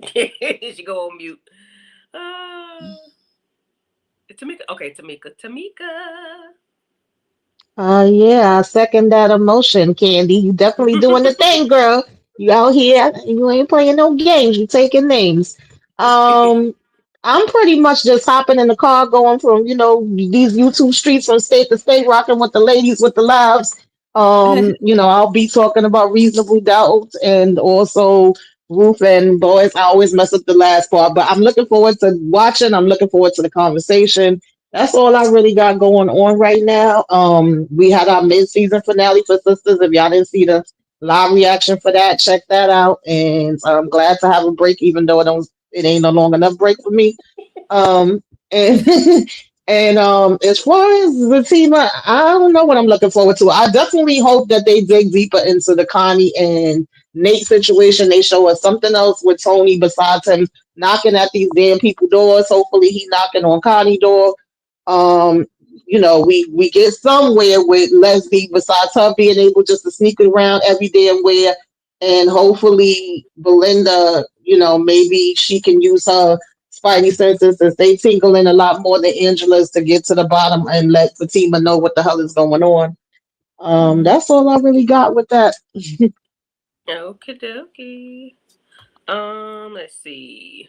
S5: She go on mute. Tamika. Okay, Tamika.
S9: Yeah, I second that emotion, Candy. You definitely doing the thing, girl. You out here, you ain't playing no games. You taking names. Um, I'm pretty much just hopping in the car, going from these YouTube streets from state to state, rocking with the ladies with the lives. I'll be talking about reasonable doubt and also Ruth and Boys. I always mess up the last part, but I'm looking forward to watching. I'm looking forward to the conversation. That's all I really got going on right now. We had our mid-season finale for Sisters. If y'all didn't see the live reaction for that, check that out. And I'm glad to have a break, even though it ain't a long enough break for me. Um, and as far as the team, I don't know what I'm looking forward to. I definitely hope that they dig deeper into the Connie and Nate situation. They show us something else with Tony besides him knocking at these damn people doors. Hopefully, he knocking on Connie's door. um, we get somewhere with Leslie besides her being able just to sneak around every damn where, and hopefully Belinda, maybe she can use her spidey senses since they tinkling a lot more than Angela's to get to the bottom and let Fatima know what the hell is going on. That's all I really got with that.
S5: Okie dokie. Let's see.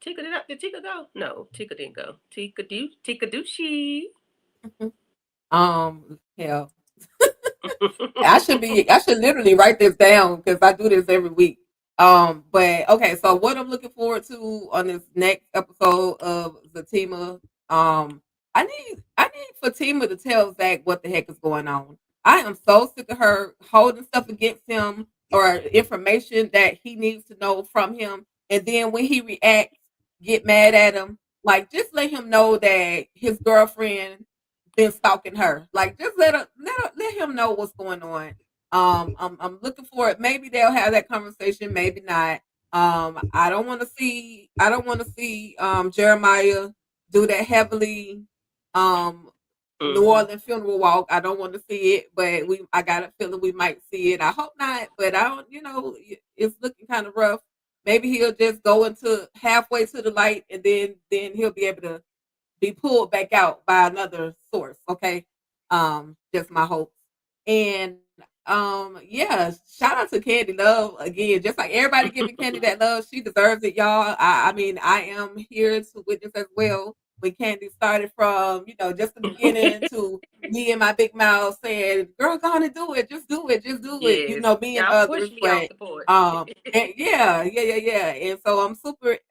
S5: Tika did Tika go? No, Tika didn't go. Tika Dooshi.
S7: Hell, I should literally write this down because I do this every week. But okay, so what I'm looking forward to on this next episode of Zatima, I need Fatima to tell Zach what the heck is going on. I am so sick of her holding stuff against him or information that he needs to know from him, and then when he reacts, get mad at him. Like, just let him know that his girlfriend been stalking her. Like, just let him know what's going on. I'm looking for it. Maybe they'll have that conversation. Maybe not. I don't want to see Jeremiah do that heavily New Orleans funeral walk. I don't want to see it, but I got a feeling we might see it. I hope not, but I don't. It's looking kind of rough. Maybe he'll just go into halfway to the light, and then he'll be able to be pulled back out by another source. Okay, just my hopes. And yeah, shout out to Candy Love again. Just like everybody giving Candy that love, she deserves it, y'all. I mean, I am here to witness as well. When Candy started from, just the beginning to me and my big mouth saying, "Girl, go on and do it, just do it, just do it."
S5: Yes.
S7: Me and
S5: Y'all push
S7: others,
S5: me
S7: but
S5: off the porch.
S7: and yeah. And so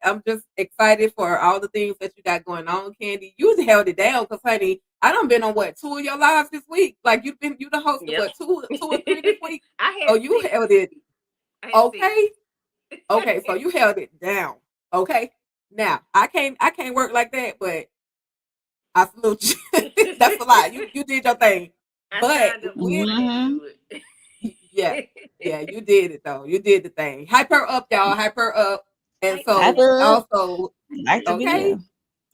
S7: I'm just excited for all the things that you got going on, Candy. You held it down because, honey, I done been on what 2 of your lives this week. Like you the host of what 2 or 3 this week.
S5: I
S7: Oh,
S5: had
S7: you
S5: 6.
S7: held it.
S5: I had 6.
S7: Okay, so you held it down. Okay, now I can't work like that, but I salute you. That's a lot. You did your thing, but yeah, you did it though. You did the thing. Hype her up, y'all. Hype her up. And
S6: Hype
S7: so
S6: up.
S7: also,
S6: Like the
S7: okay,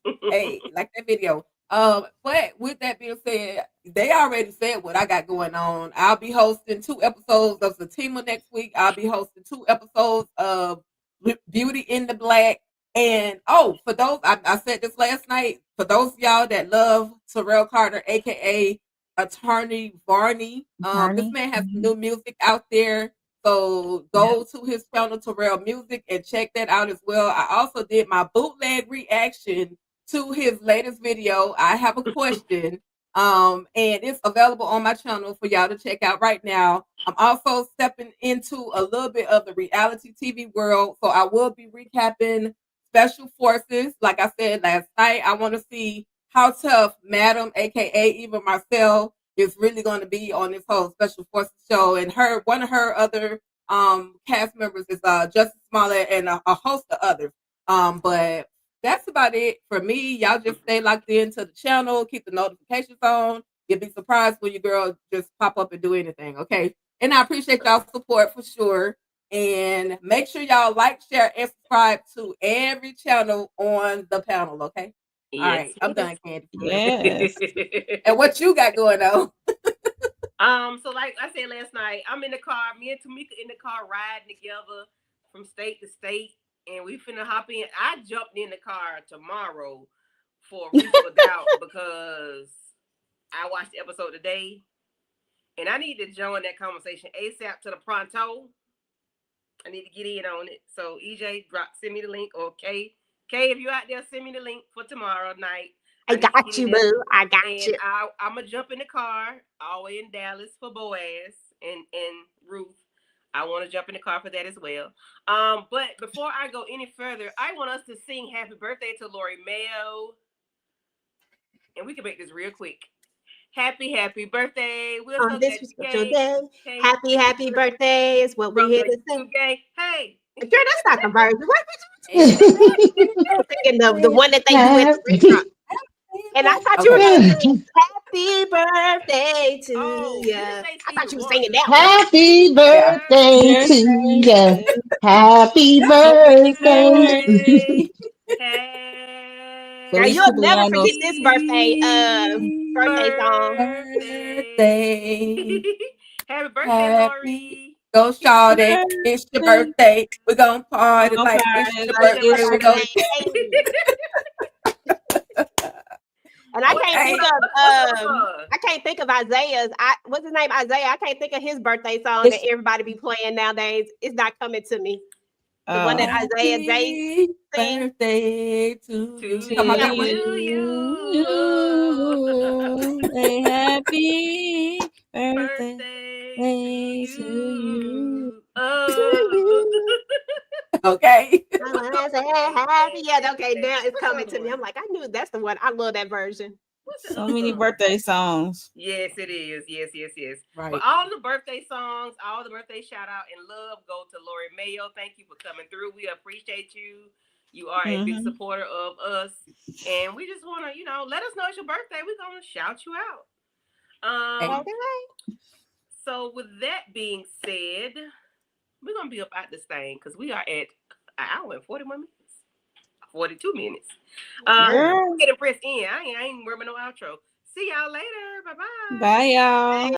S6: video.
S7: hey, like that video. But with that being said, they already said what I got going on. I'll be hosting 2 episodes of Zatima next week. I'll be hosting 2 episodes of Beauty in the Black. And for those, I said this last night, for those of y'all that love Terrell Carter, aka Attorney Varney, this man has new music out there. So go to his channel, Terrell Music, and check that out as well. I also did my bootleg reaction to his latest video. I have a question. And it's available on my channel for y'all to check out right now. I'm also stepping into a little bit of the reality TV world. So I will be recapping Special Forces. Like I said last night, I want to see how tough Madam, aka Eva Marcel, is really going to be on this whole Special Forces show. And one of her other cast members is Justice Smollett and a host of others. But that's about it for me. Y'all just stay locked into the channel, keep the notifications on. You'll be surprised when your girl just pop up and do anything, okay? And I appreciate y'all's support for sure. And make sure y'all like, share, and subscribe to every channel on the panel, okay? All right, I'm done, Candy.
S6: Yes.
S7: And what you got going on?
S5: So like I said last night, I'm in the car. Me and Tamika in the car riding together from state to state. and we finna hop in. I jumped in the car tomorrow for a reasonable doubt because I watched the episode today, and I need to join that conversation ASAP to the pronto. I need to get in on it. So EJ, send me the link, or K, if you out there, send me the link for tomorrow night.
S8: I got you, boo. I got you.
S5: I'm gonna jump in the car all the way in Dallas for Boaz and Ruth. I want to jump in the car for that as well. But before I go any further, I want us to sing "Happy Birthday" to Lori Mayo, and we can make this real quick. Happy birthday! We're
S8: on this special day. Hey, happy birthday is what we here to sing.
S5: Hey,
S8: girl, that's not the version. I'm thinking of the one that they do at the restaurant. And I thought you were going to sing "Happy Birthday to you." I thought you were singing that one.
S9: Happy birthday to you. Happy birthday.
S8: Now you'll never forget this birthday song.
S5: Happy birthday, Lori.
S7: Go, Shawty. It's your birthday. We're going to party like it's your birthday.
S8: And I can't think of Isaiah's. What's his name? Isaiah. I can't think of his birthday song that everybody be playing nowadays. It's not coming to me. The one that Isaiah J sings.
S7: Birthday to you.
S6: Happy birthday to you.
S7: Okay.
S8: Yeah, okay, now it's coming to me. I'm like, I knew that's the one. I love that version.
S6: So many birthday songs.
S5: Yes, it is. Yes.
S7: Right.
S5: But all the birthday songs, all the birthday shout out and love go to Lori Mayo. Thank you for coming through. We appreciate you. You are a big supporter of us. And we just want to, let us know it's your birthday. We're going to shout you out.
S8: Okay.
S5: So with that being said, we're going to be up at this thing because we are at an hour and 41 minutes. 42 minutes. Get a press in. I ain't remember no outro. See y'all later. Bye-bye.
S6: Bye, y'all.